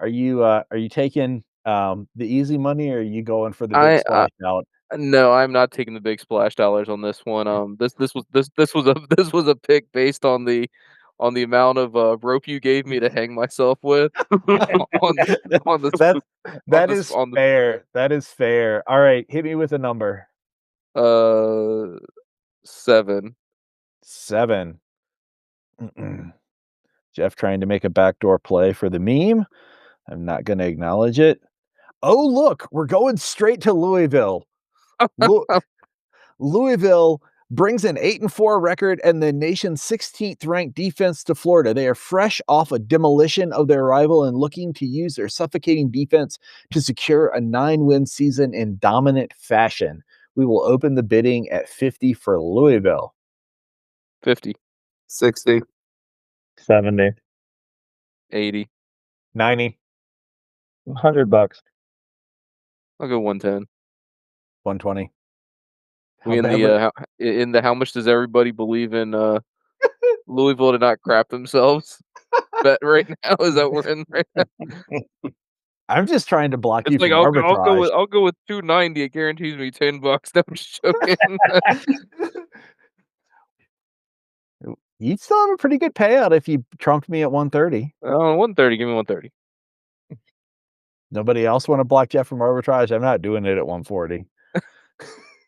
you taking the easy money, or are you going for the big splash out? No, I'm not taking the big splash dollars on this one. This was a pick based on the amount of rope you gave me to hang myself with. That is fair. That is fair. All right, hit me with a number. 7. 7. Jeff trying to make a backdoor play for the meme. I'm not going to acknowledge it. Oh, look, we're going straight to Louisville. Louisville brings an 8-4 record and the nation's 16th ranked defense to Florida. They are fresh off a demolition of their rival and looking to use their suffocating defense to secure a 9-win season in dominant fashion. We will open the bidding at 50 for Louisville. 50. 60. 70. 80. 90. $100. I'll go 110. 120. In the how much does everybody believe in Louisville to not crap themselves? Bet right now is that we're in right now. I'm just trying to block you It's like from arbitrage. I'll go with 290. It guarantees me $10. No, I'm just joking. You'd still have a pretty good payout if you trumped me at 130. 130. Give me 130. Nobody else want to block Jeff from arbitrage? I'm not doing it at 140.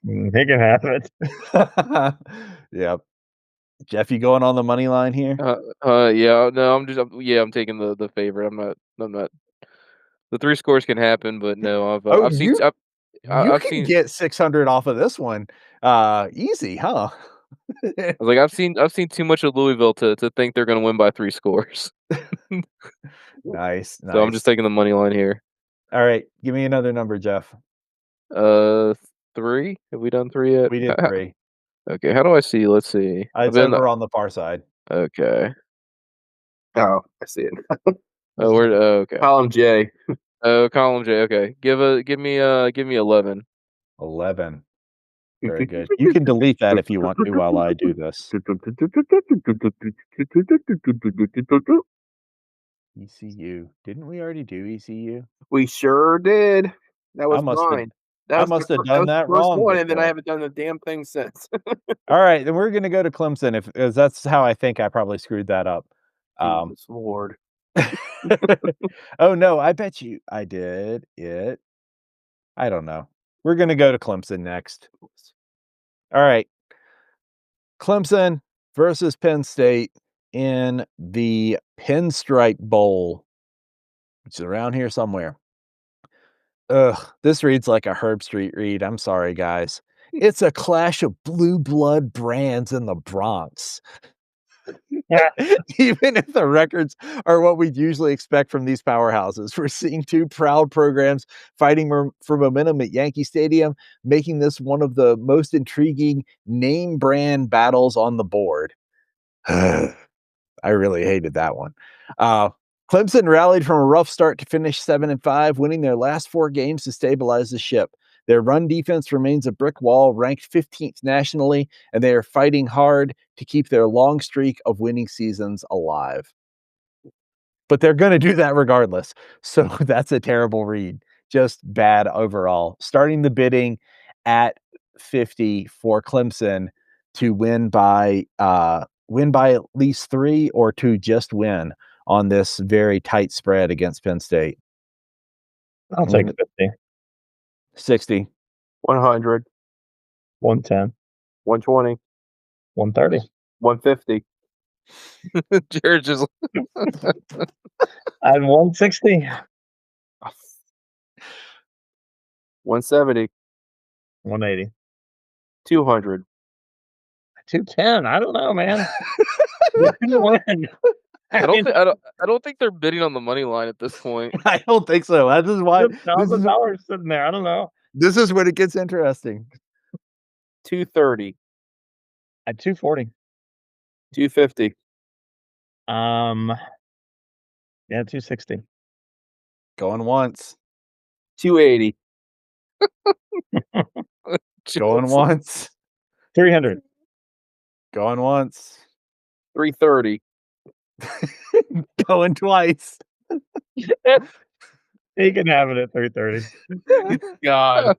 He can have it. Yep. Jeff, you going on the money line here? Yeah. No, I'm taking the favorite. I'm not. The 3 scores can happen, but no, I've seen. You can get 600 off of this one. Easy, huh? I was like, I've seen too much of Louisville to think they're going to win by 3 scores. Nice. So I'm just taking the money line here. All right, give me another number, Jeff. 3. Have we done 3 yet? We did 3. Okay, how do I see? Let's see. It's over on the far side. Okay. Oh, I see it. Okay. Column J. Oh, column J. Okay. Give me 11. 11. Very good. You can delete that if you want to while I do this. ECU. Didn't we already do ECU? We sure did. That was mine. I must have done that wrong. One, and then I haven't done the damn thing since. All right, then we're gonna go to Clemson because that's how I think I probably screwed that up. Lord. Oh no, I bet you I did it. I don't know. We're gonna go to Clemson next. All right. Clemson versus Penn State in the Pinstripe Bowl. which is around here somewhere. Ugh, this reads like a Herb Street read. I'm sorry, guys. It's a clash of blue blood brands in the Bronx. Yeah. Even if the records are what we'd usually expect from these powerhouses, we're seeing two proud programs fighting for momentum at Yankee Stadium, making this one of the most intriguing name brand battles on the board. I really hated that one. Clemson rallied from a rough start to finish 7-5, winning their last 4 games to stabilize the ship. Their run defense remains a brick wall, ranked 15th nationally, and they are fighting hard to keep their long streak of winning seasons alive. But they're going to do that regardless. So that's a terrible read. Just bad overall. Starting the bidding at 50 for Clemson to win by at least 3 or to just win on this very tight spread against Penn State. I'll take 50. 60. 100. 110. 120. 130. 150. Jared just I had 160. 170. 180. 200. 210. I don't know, man. You couldn't win. I don't think they're bidding on the money line at this point. I don't think so. This is why $1,000 sitting there. I don't know. this is when it gets interesting. 230. At 240. 250. Yeah, 260. Going once. 280. Going once. 300. Going once. 330. Going twice. He can have it at 330. God.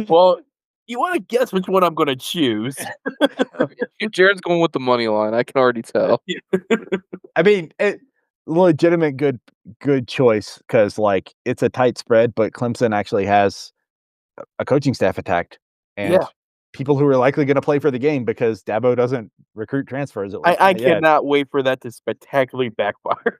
Well, you want to guess which one I'm going to choose? Jared's going with the money line. I can already tell. I mean, legitimate good choice because like it's a tight spread, but Clemson actually has a coaching staff attacked and people who are likely going to play for the game because Dabo doesn't recruit transfers. I cannot wait for that to spectacularly backfire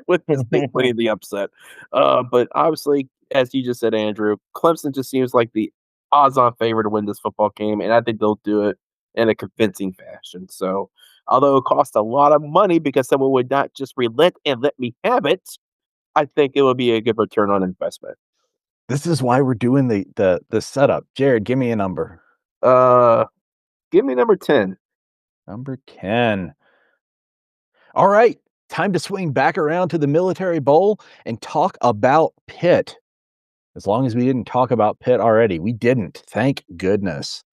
with this thing winning the upset. But obviously, as you just said, Andrew, Clemson just seems like the odds-on favorite to win this football game, and I think they'll do it in a convincing fashion. So, although it costs a lot of money because someone would not just relent and let me have it, I think it would be a good return on investment. This is why we're doing the setup. Jared, give me a number. Give me number 10. Number 10. All right, time to swing back around to the Military Bowl and talk about Pitt. As long as we didn't talk about Pitt already. We didn't. Thank goodness.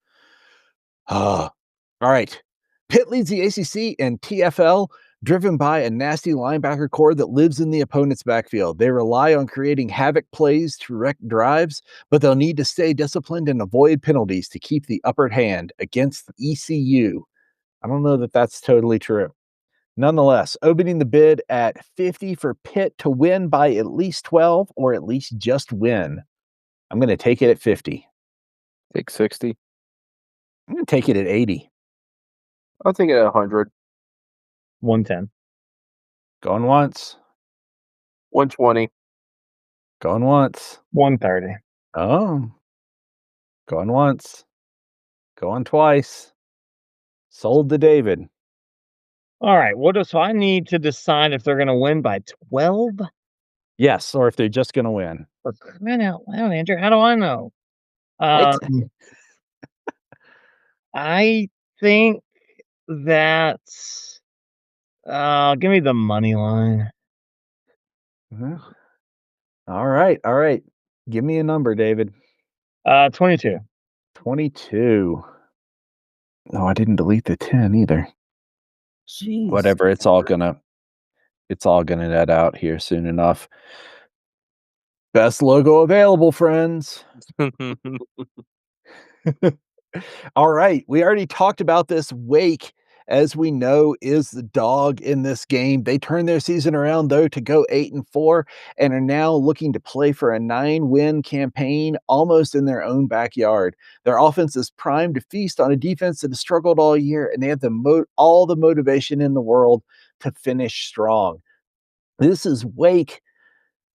All right. Pitt leads the ACC and TFL, driven by a nasty linebacker core that lives in the opponent's backfield. They rely on creating havoc plays to wreck drives, but they'll need to stay disciplined and avoid penalties to keep the upper hand against ECU. I don't know that that's totally true. Nonetheless, opening the bid at 50 for Pitt to win by at least 12 or at least just win. I'm going to take it at 50. Take 60. I'm going to take it at 80. I'll take it at 100. 110. Going once. 120. Going once. 130. Oh. Going once. Going twice. Sold to David. All right. So I need to decide if they're going to win by 12? Yes, or if they're just going to win. For crying out loud, Andrew. How do I know? I think that give me the money line. All right. Give me a number, David. 22. 22. No, I didn't delete the 10 either. Jeez. Whatever, it's all gonna net out here soon enough. Best logo available, friends. All right, we already talked about this. Wake, as we know, is the dog in this game. They turned their season around, though, to go 8-4 and are now looking to play for a 9-win campaign almost in their own backyard. Their offense is primed to feast on a defense that has struggled all year, and they have all the motivation in the world to finish strong. This is Wake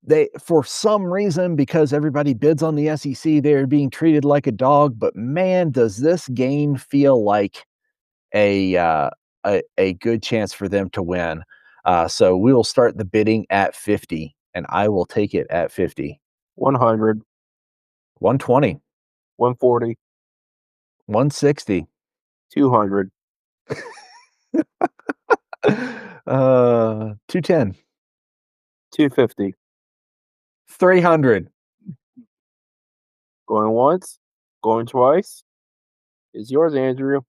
they, for some reason, because everybody bids on the SEC, they're being treated like a dog. But man, does this game feel like a a good chance for them to win. So we will start the bidding at 50, and I will take it at 50. 100, 120, 140, 160, 200, 210, 250. 300. Going once, going twice. It's yours, Andrew.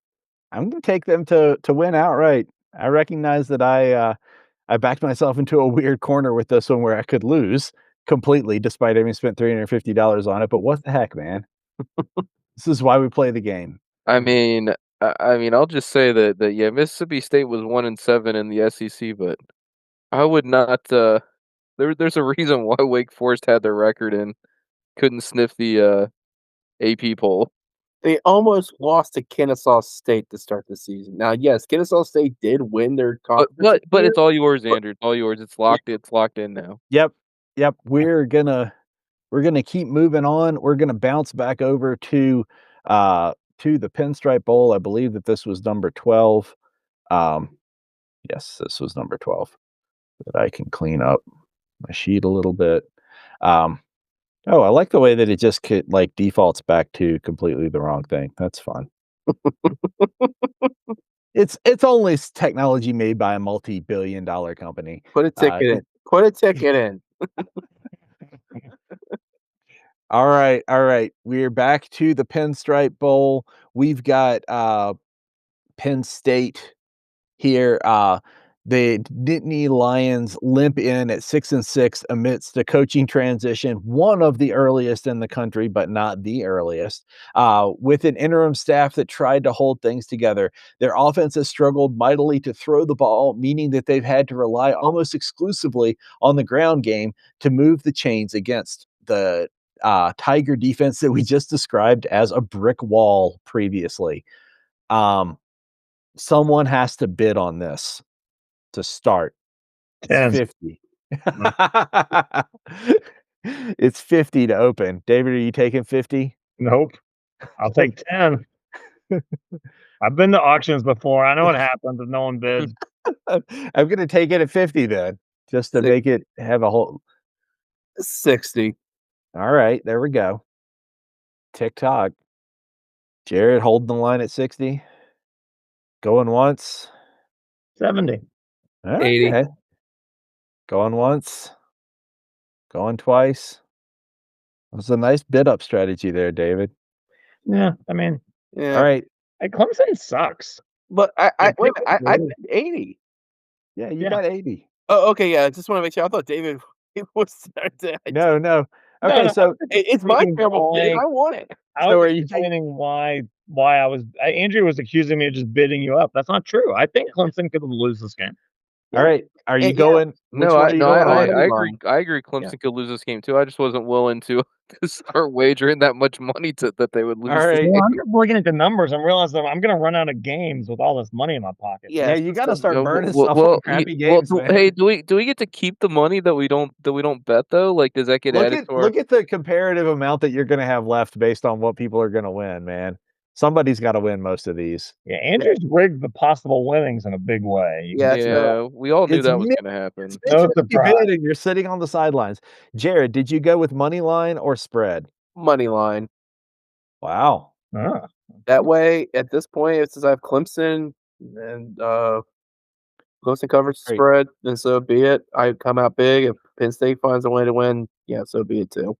I'm going to take them to win outright. I recognize that I backed myself into a weird corner with this one where I could lose completely despite having spent $350 on it. But what the heck, man? This is why we play the game. I mean, I'll just say that yeah, Mississippi State was 1-7 in the SEC, but I would not. There's a reason why Wake Forest had their record and couldn't sniff the AP poll. They almost lost to Kennesaw State to start the season. Now, yes, Kennesaw State did win their conference. But it's all yours, Andrew. It's all yours. It's locked. It's locked in now. Yep. We're gonna keep moving on. We're gonna bounce back over to the Pinstripe Bowl. I believe that this was number 12. Yes, this was number 12. That I can clean up my sheet a little bit. Oh, I like the way that it just defaults back to completely the wrong thing. That's fun. It's only technology made by a multi-billion-dollar company. Put a ticket in. Put a ticket in. All right. We're back to the Pinstripe Bowl. We've got Penn State here. The Nittany Lions limp in at 6-6 amidst the coaching transition, one of the earliest in the country, but not the earliest, with an interim staff that tried to hold things together. Their offense has struggled mightily to throw the ball, meaning that they've had to rely almost exclusively on the ground game to move the chains against the Tiger defense that we just described as a brick wall previously. Someone has to bid on this to start. It's 50. It's 50 to open. David, are you taking 50? Nope. I'll take 10. I've been to auctions before. I know what happens if no one bids. I'm going to take it at 50 then, just to make it have a whole 60. All right, there we go. TikTok. Jared holding the line at 60. Going once. 70. 80. Okay. Going once. Going twice. It was a nice bid up strategy there, David. Yeah, I mean, Yeah. All right. Clemson sucks. But I bid 80. Yeah, you got 80. Oh, okay. Yeah, I just want to make sure. I thought David was. No. Okay, so it's my terrible bid. I want it. I was explaining why I was. Andrew was accusing me of just bidding you up. That's not true. I think Clemson could lose this game. All right, are you going? I agree. I agree. Clemson could lose this game too. I just wasn't willing to start wagering that much money that they would lose. All right, well, I'm just looking at the numbers and realizing I'm going to run out of games with all this money in my pocket. Yeah, you got to start burning stuff on crappy games. Hey, do we get to keep the money that we don't bet though? Like, does that get added to our... Look at the comparative amount that you're going to have left based on what people are going to win, man. Somebody's got to win most of these. Yeah, Andrew's rigged the possible winnings in a big way. Yeah, we all knew that was going to happen. No surprise. And you're sitting on the sidelines. Jared, did you go with money line or spread? Money line. Wow. That way, at this point, since I have Clemson and Clemson coverage spread, then so be it. I come out big. If Penn State finds a way to win, yeah, so be it too.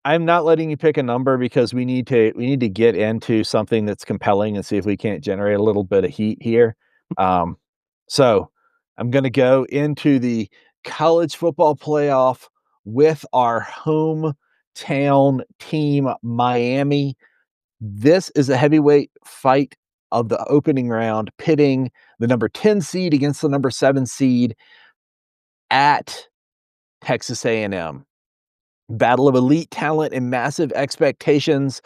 I'm not letting you pick a number because we need to get into something that's compelling and see if we can't generate a little bit of heat here. So I'm going to go into the college football playoff with our hometown team, Miami. This is a heavyweight fight of the opening round, pitting the number 10 seed against the number 7 seed at Texas A&M. Battle of elite talent and massive expectations.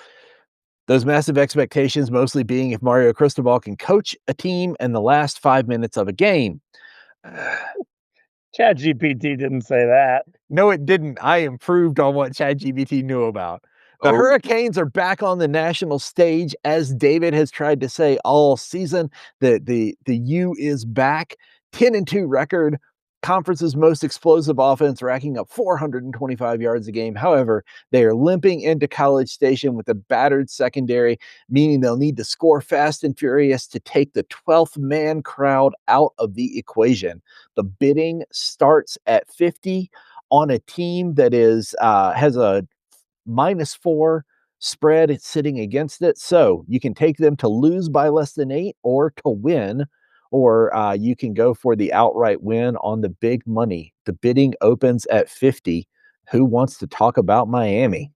Those massive expectations mostly being if Mario Cristobal can coach a team in the last 5 minutes of a game. ChatGPT didn't say that. No, it didn't. I improved on what ChatGPT knew about. The Hurricanes are back on the national stage, as David has tried to say all season. The U is back. 10-2 record, conference's most explosive offense, racking up 425 yards a game. However, they are limping into College Station with a battered secondary, meaning they'll need to score fast and furious to take the 12th man crowd out of the equation. The bidding starts at 50 on a team that has a -4 spread. It's sitting against it. So you can take them to lose by less than 8 or to win, or you can go for the outright win on the big money. The bidding opens at 50. Who wants to talk about Miami?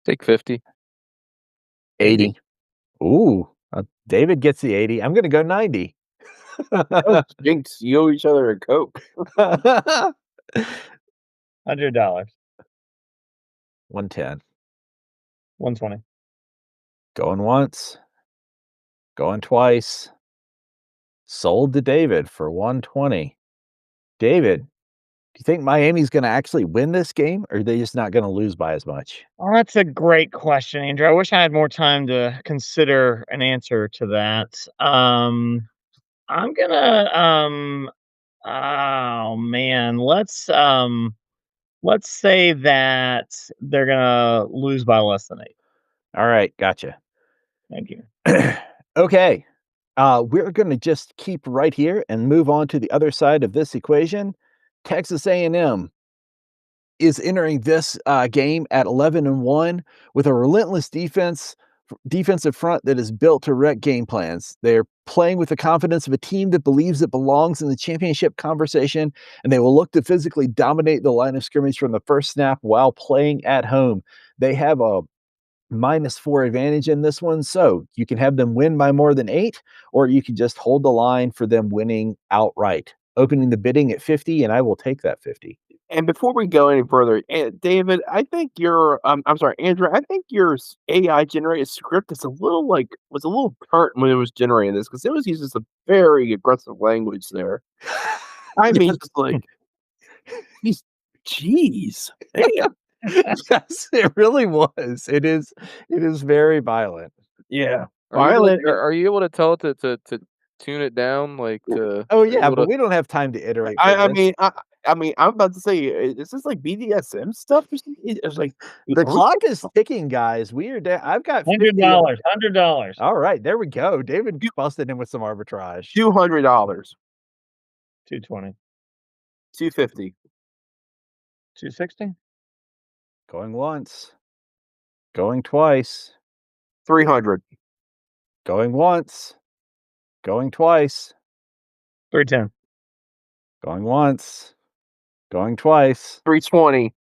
Take 50. 80. Ooh, David gets the 80. I'm going to go 90. Jinx, you owe each other a Coke. $100. 110. 120. Going once. Going twice. Sold to David for 120. David, do you think Miami's going to actually win this game, or are they just not going to lose by as much? Oh, that's a great question, Andrew. I wish I had more time to consider an answer to that. I'm gonna oh man, let's say that they're gonna lose by less than 8. All right, gotcha. Thank you. Okay. We're going to just keep right here and move on to the other side of this equation. Texas A&M is entering this game at 11-1 with a relentless defensive front that is built to wreck game plans. They're playing with the confidence of a team that believes it belongs in the championship conversation, and they will look to physically dominate the line of scrimmage from the first snap while playing at home. They have a -4 advantage in this one, so you can have them win by more than 8, or you can just hold the line for them winning outright. Opening the bidding at 50, and I will take that 50. And before we go any further, David, I think I'm sorry, Andrew, I think your AI generated script was a little tart when it was generating this because it was using some very aggressive language there. I mean, just like, jeez, damn. Yes, it really was. It is very violent. Yeah, Are you able to tell it to tune it down? Like, Oh yeah, but we don't have time to iterate. I mean, I'm about to say, is this like BDSM stuff or something? It's like the clock is ticking, guys. We are down. I've got $100. $100. All right, there we go. David busted in with some arbitrage. $200, 220. $250, 260. Going once. Going twice. 300, Going once. Going twice. 310. Going once. Going twice. 320,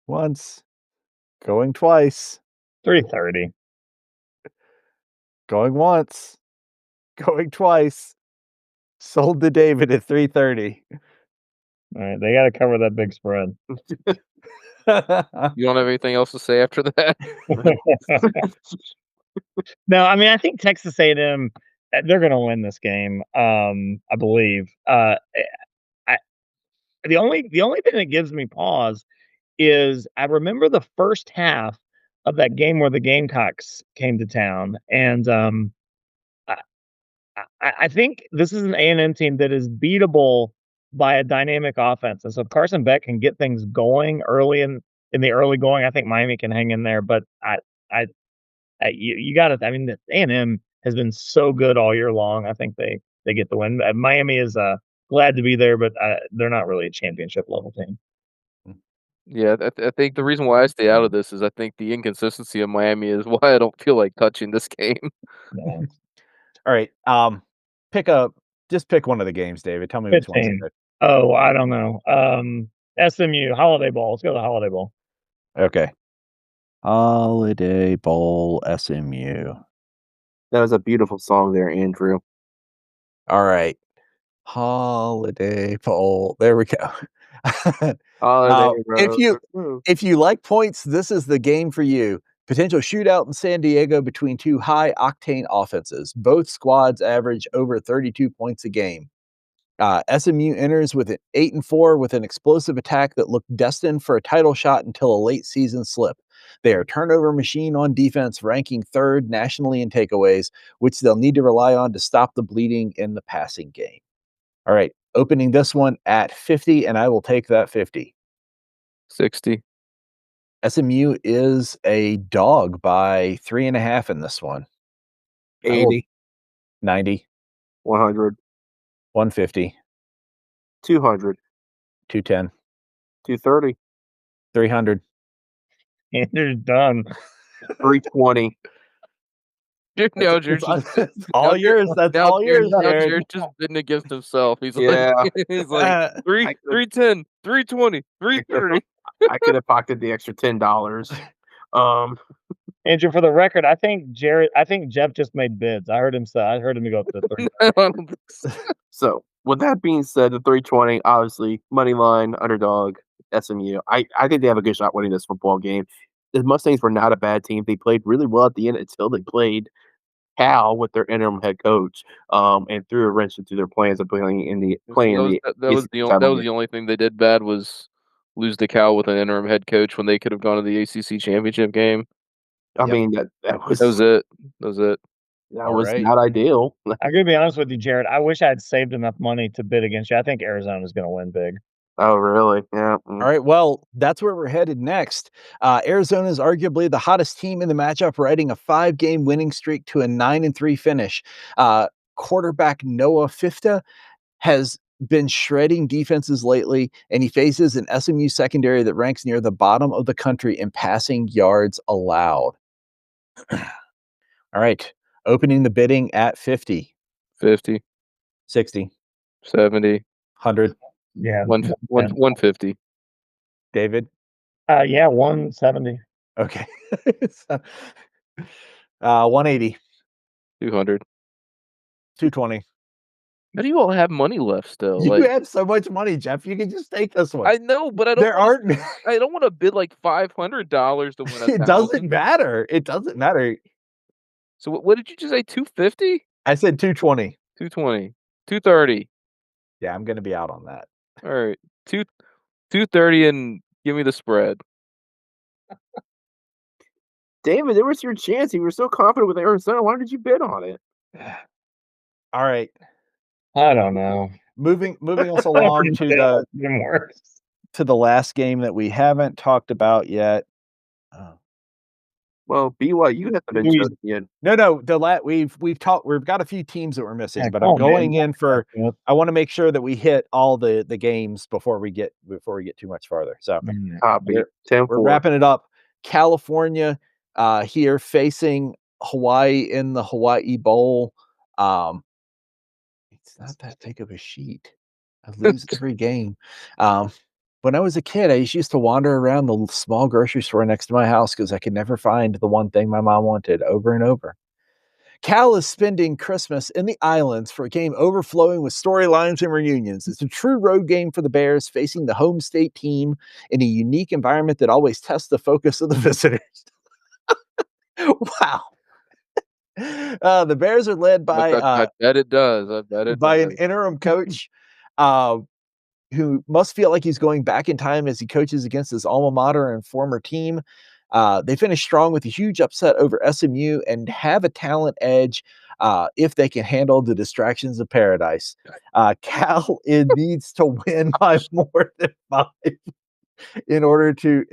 Once. Going twice. 330. Going once. Going twice. Sold to David at 330. All right, they got to cover that big spread. You don't have anything else to say after that? No, I mean, I think Texas A&M, they're going to win this game. I believe. The only thing that gives me pause is I remember the first half of that game where the Gamecocks came to town, and I think this is an A&M team that is beatable by a dynamic offense. And so if Carson Beck can get things going early in the early going, I think Miami can hang in there. But you got to. I mean, A&M has been so good all year long. I think they get the win. Miami is glad to be there, but they're not really a championship level team. Yeah, I think the reason why I stay out of this is I think the inconsistency of Miami is why I don't feel like touching this game. Yeah. All right. Just pick one of the games, David. Tell me which one's 15. good. Oh, I don't know. SMU Holiday Bowl. Let's go to the Holiday Bowl. Okay. Holiday Bowl SMU. That was a beautiful song there, Andrew. All right. Holiday Bowl. There we go. If you like points, this is the game for you. Potential shootout in San Diego between two high-octane offenses. Both squads average over 32 points a game. SMU enters with an 8-4 with an explosive attack that looked destined for a title shot until a late season slip. They are a turnover machine on defense, ranking third nationally in takeaways, which they'll need to rely on to stop the bleeding in the passing game. All right, opening this one at 50, and I will take that 50. 60. SMU is a dog by 3.5 in this one. 80, 90, 100, 150, 200, 210, 230, 300. Andrew's done. 320. Now Jared's all yours. That's all yours, now Jared. Jared's just bidding against himself. He's Yeah. like, he's like 310, 320, 330. I could have pocketed the extra $10. Andrew, for the record, I think Jeff just made bids. I heard him go up to 3. So with that being said, the 320, obviously, money line, underdog, SMU. I think they have a good shot winning this football game. The Mustangs were not a bad team. They played really well at the end until they played Cal with their interim head coach, and threw a wrench into their plans of playing in the That was the only thing they did bad was lose to Cal with an interim head coach when they could have gone to the ACC championship game. I mean that was it. That was right. not ideal. I'm gonna be honest with you, Jared. I wish I had saved enough money to bid against you. I think Arizona's gonna win big. Oh, really? Yeah. All right. Well, that's where we're headed next. Arizona is arguably the hottest team in the matchup, riding a 5-game winning streak to a 9-3 finish. Quarterback Noah Fifta has been shredding defenses lately, and he faces an SMU secondary that ranks near the bottom of the country in passing yards allowed. All right. Opening the bidding at 50, 50, 60, 70, 100. Yeah. 150. David? Yeah, 170. Okay. 180, 200. 220. How do you all have money left still? You have so much money, Jeff. You can just take this one. I know, but I don't. I don't want to bid like $500 to win. It doesn't matter. It doesn't matter. So what did you just say? 250? I said 220. 220. 230. Yeah, I'm gonna be out on that. All right, 230, and give me the spread. David, there was your chance. You were so confident with Arizona. Why did you bid on it? All right. I don't know. Moving us along to the last game that we haven't talked about yet. Well, BYU hasn't been chosen yet. No. We've talked. We've got a few teams that we're missing, but I'm going in for. I want to make sure that we hit all the games before we get too much farther. So we're wrapping it up. California here facing Hawaii in the Hawaii Bowl. It's not that big of a sheet. I lose every game. When I was a kid, I used to wander around the small grocery store next to my house because I could never find the one thing my mom wanted over and over. Cal is spending Christmas in the islands for a game overflowing with storylines and reunions. It's a true road game for the Bears, facing the home state team in a unique environment that always tests the focus of the visitors. Wow. The Bears are led by I bet it does. I bet it by does. an interim coach who must feel like he's going back in time as he coaches against his alma mater and former team. They finished strong with a huge upset over SMU and have a talent edge if they can handle the distractions of paradise. Cal needs to win by more than 5 in order to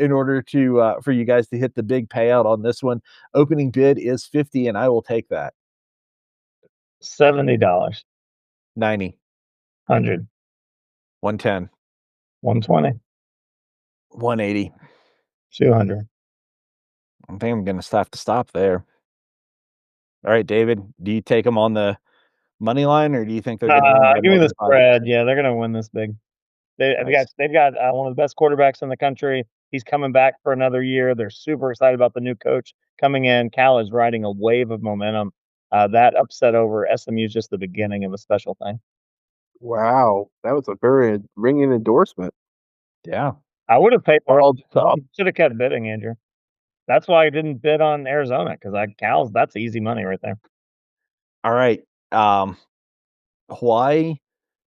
for you guys to hit the big payout on this one. Opening bid is 50, and I will take that. $70. 90, 100. 110, 120. 180. 200. I think I'm going to have to stop there. All right, David, do you take them on the money line, or do you think they're going to give me the spread? Yeah, they're going to win this big. They've got one of the best quarterbacks in the country. He's coming back for another year. They're super excited about the new coach coming in. Cal is riding a wave of momentum. That upset over SMU is just the beginning of a special thing. Wow, that was a very ringing endorsement. Yeah. I would have paid more. Should have kept bidding, Andrew. That's why I didn't bid on Arizona because Cal's that's easy money right there. All right. Hawaii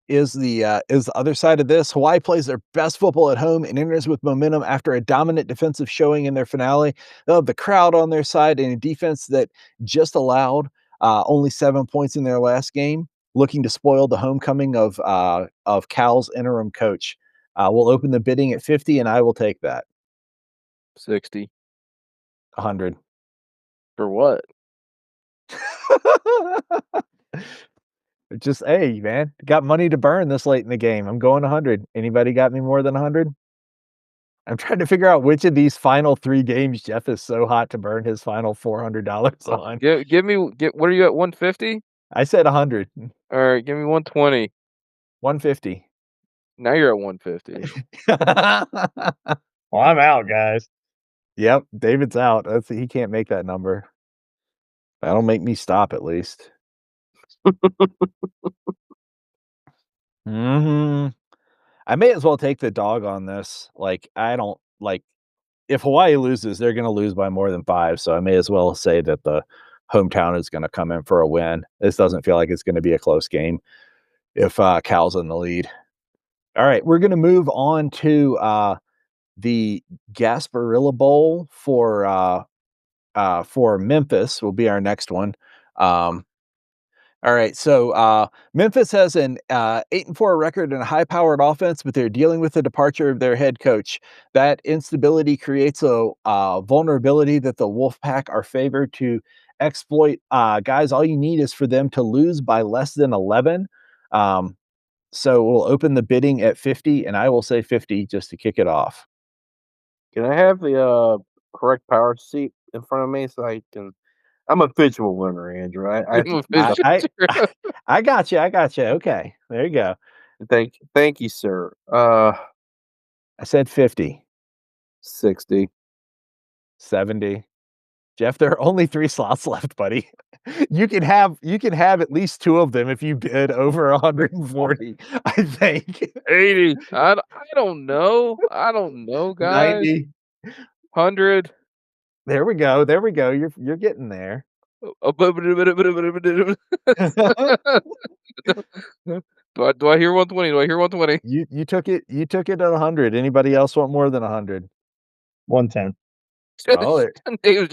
is the other side of this. Hawaii plays their best football at home and enters with momentum after a dominant defensive showing in their finale. They'll have the crowd on their side and a defense that just allowed only 7 points in their last game, looking to spoil the homecoming of Cal's interim coach. We'll open the bidding at 50, and I will take that. 60. 100. For what? Just, hey, man, got money to burn this late in the game. I'm going 100. Anybody got me more than 100? I'm trying to figure out which of these final 3 games Jeff is so hot to burn his final $400 on. What are you at, 150? I said 100. All right, give me 120. 150. Now you're at 150. Well, I'm out, guys. Yep, David's out. He can't make that number. That'll make me stop at least. I may as well take the dog on this. Like, I don't like if Hawaii loses, they're gonna lose by more than 5. So I may as well say that the hometown is gonna come in for a win. This doesn't feel like it's gonna be a close game if Cal's in the lead. All right, we're gonna move on to the Gasparilla Bowl for Memphis will be our next one. All right, so Memphis has an 8-4 record and a high-powered offense, but they're dealing with the departure of their head coach. That instability creates a vulnerability that the Wolfpack are favored to exploit. Guys, all you need is for them to lose by less than 11. So we'll open the bidding at 50, and I will say 50 just to kick it off. Can I have the correct power seat in front of me so I can? I'm a visual learner, Andrew. I have to I got you. Okay, there you go. thank you, sir. I said 50. 60. 70. Jeff, there are only 3 slots left, buddy. You can have at least 2 of them if you bid over 140, I think. 80. I don't know. Guys. 90. 100. There we go. You're getting there. Do I hear 120? Do I hear 120? You took it at 100. Anybody else want more than 100? 110. Oh, Dave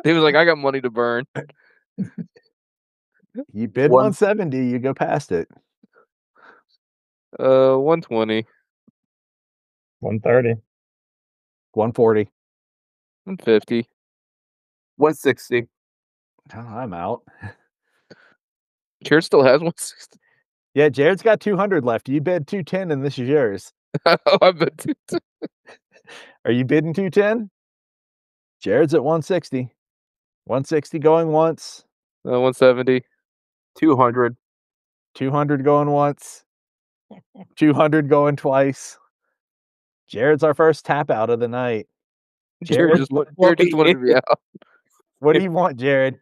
was like, I got money to burn. You bid 170, you go past it. 120. 130. 140. 150. 160. Oh, I'm out. Jared still has 160. Yeah, Jared's got 200 left. You bid 210 and this is yours. Oh, I bet 210. Are you bidding 210? Jared's at 160. 160 going once. 170. 200. 200 going once. 200 going twice. Jared's our first tap out of the night. Jared just wanted to be out. What do you want, Jared?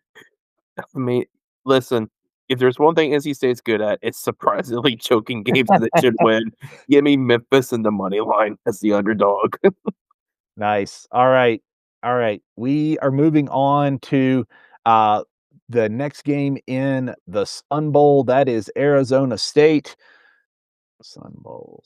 I mean, listen, if there's one thing NC State's good at, it's surprisingly choking games that should win. Give me Memphis and the money line as the underdog. Nice. All right. We are moving on to the next game in the Sun Bowl. That is Arizona State. Sun Bowl.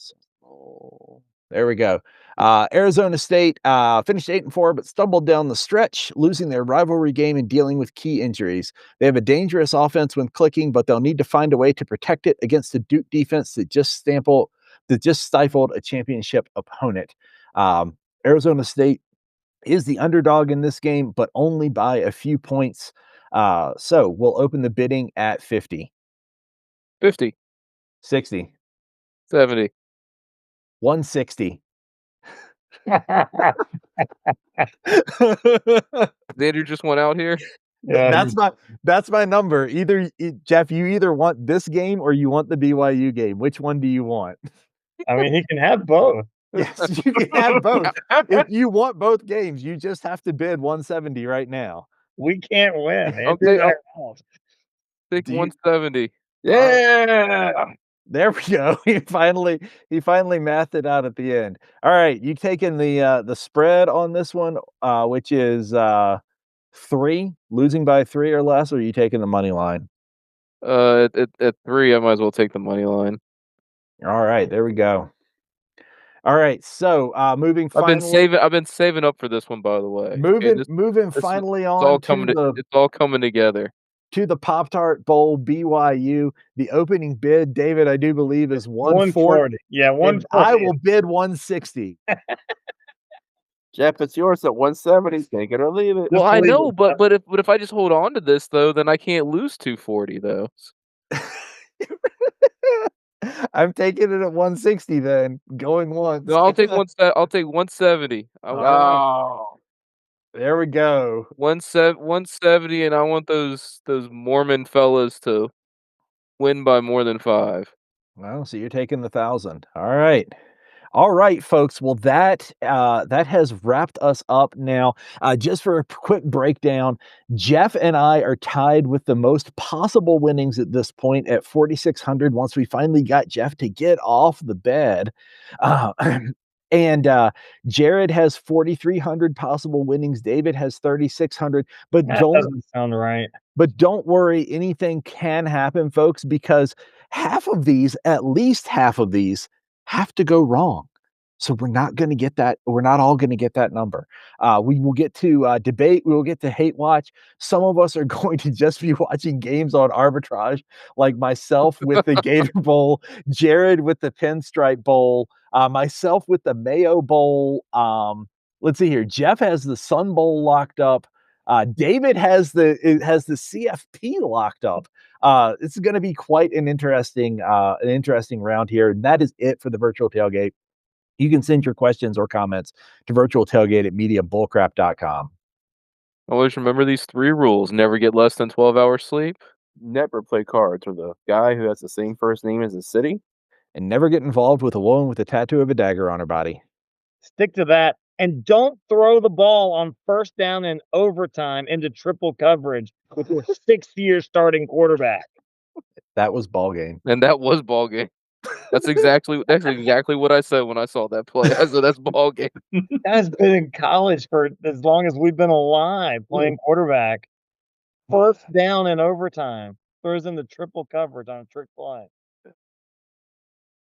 There we go. Arizona State finished 8-4, but stumbled down the stretch, losing their rivalry game and dealing with key injuries. They have a dangerous offense when clicking, but they'll need to find a way to protect it against the Duke defense that just stifled a championship opponent. Arizona State is the underdog in this game, but only by a few points. So we'll open the bidding at 50. 50. 60. 70. 160. Andrew just went out here. Yeah, that's my number. Jeff, you either want this game or you want the BYU game. Which one do you want? I mean, he can have both. Yes, you can have both. If you want both games, you just have to bid 170 right now. We can't win. Okay, I'll take 170. Yeah. There we go. He finally mathed it out at the end. All right, you taking the spread on this one, which is 3, losing by 3 or less, or are you taking the money line? At 3, I might as well take the money line. All right, there we go. All right, so moving I've been finally, saving up for this one, by the way. Okay, moving this is finally it's all on coming it's all coming together. to the Pop-Tart Bowl BYU. The opening bid, David, I do believe is 140. Yeah, And 140. I will bid 160. Jeff, it's yours at 170. Take it or leave it. Well, I leave know, it. but if I just hold on to this though, then I can't lose 240 though. I'm taking it at 160 then, going once. No, I'll take 170. Oh, There we go. 170, and I want those Mormon fellas to win by more than 5. Well, so you're taking the 1,000. All right. All right, folks. Well, that has wrapped us up now. Just for a quick breakdown, Jeff and I are tied with the most possible winnings at this point at 4,600. Once we finally got Jeff to get off the bed, uh, and Jared has 4,300 possible winnings. David has 3,600. But That doesn't sound right. But don't worry, anything can happen, folks, because at least half of these, have to go wrong. So we're not going to get that. We're not all going to get that number. We will get to debate. We will get to hate watch. Some of us are going to just be watching games on arbitrage, like myself with the Gator Bowl, Jared with the Pinstripe Bowl, myself with the Mayo Bowl. Let's see here. Jeff has the Sun Bowl locked up. David has the CFP locked up. This is going to be quite an interesting round here. And that is it for the virtual tailgate. You can send your questions or comments to virtualtailgate@mediabullcrap.com. Always remember these 3 rules: never get less than 12 hours sleep. never play cards with a guy who has the same first name as the city. And never get involved with a woman with a tattoo of a dagger on her body. Stick to that. And don't throw the ball on first down and overtime into triple coverage with your 6th-year starting quarterback. That was ball game. And that was ball game. That's exactly what I said when I saw that play. I said that's ball game. That's been in college for as long as we've been alive playing quarterback. First down and overtime. Throws in the triple coverage on a trick play.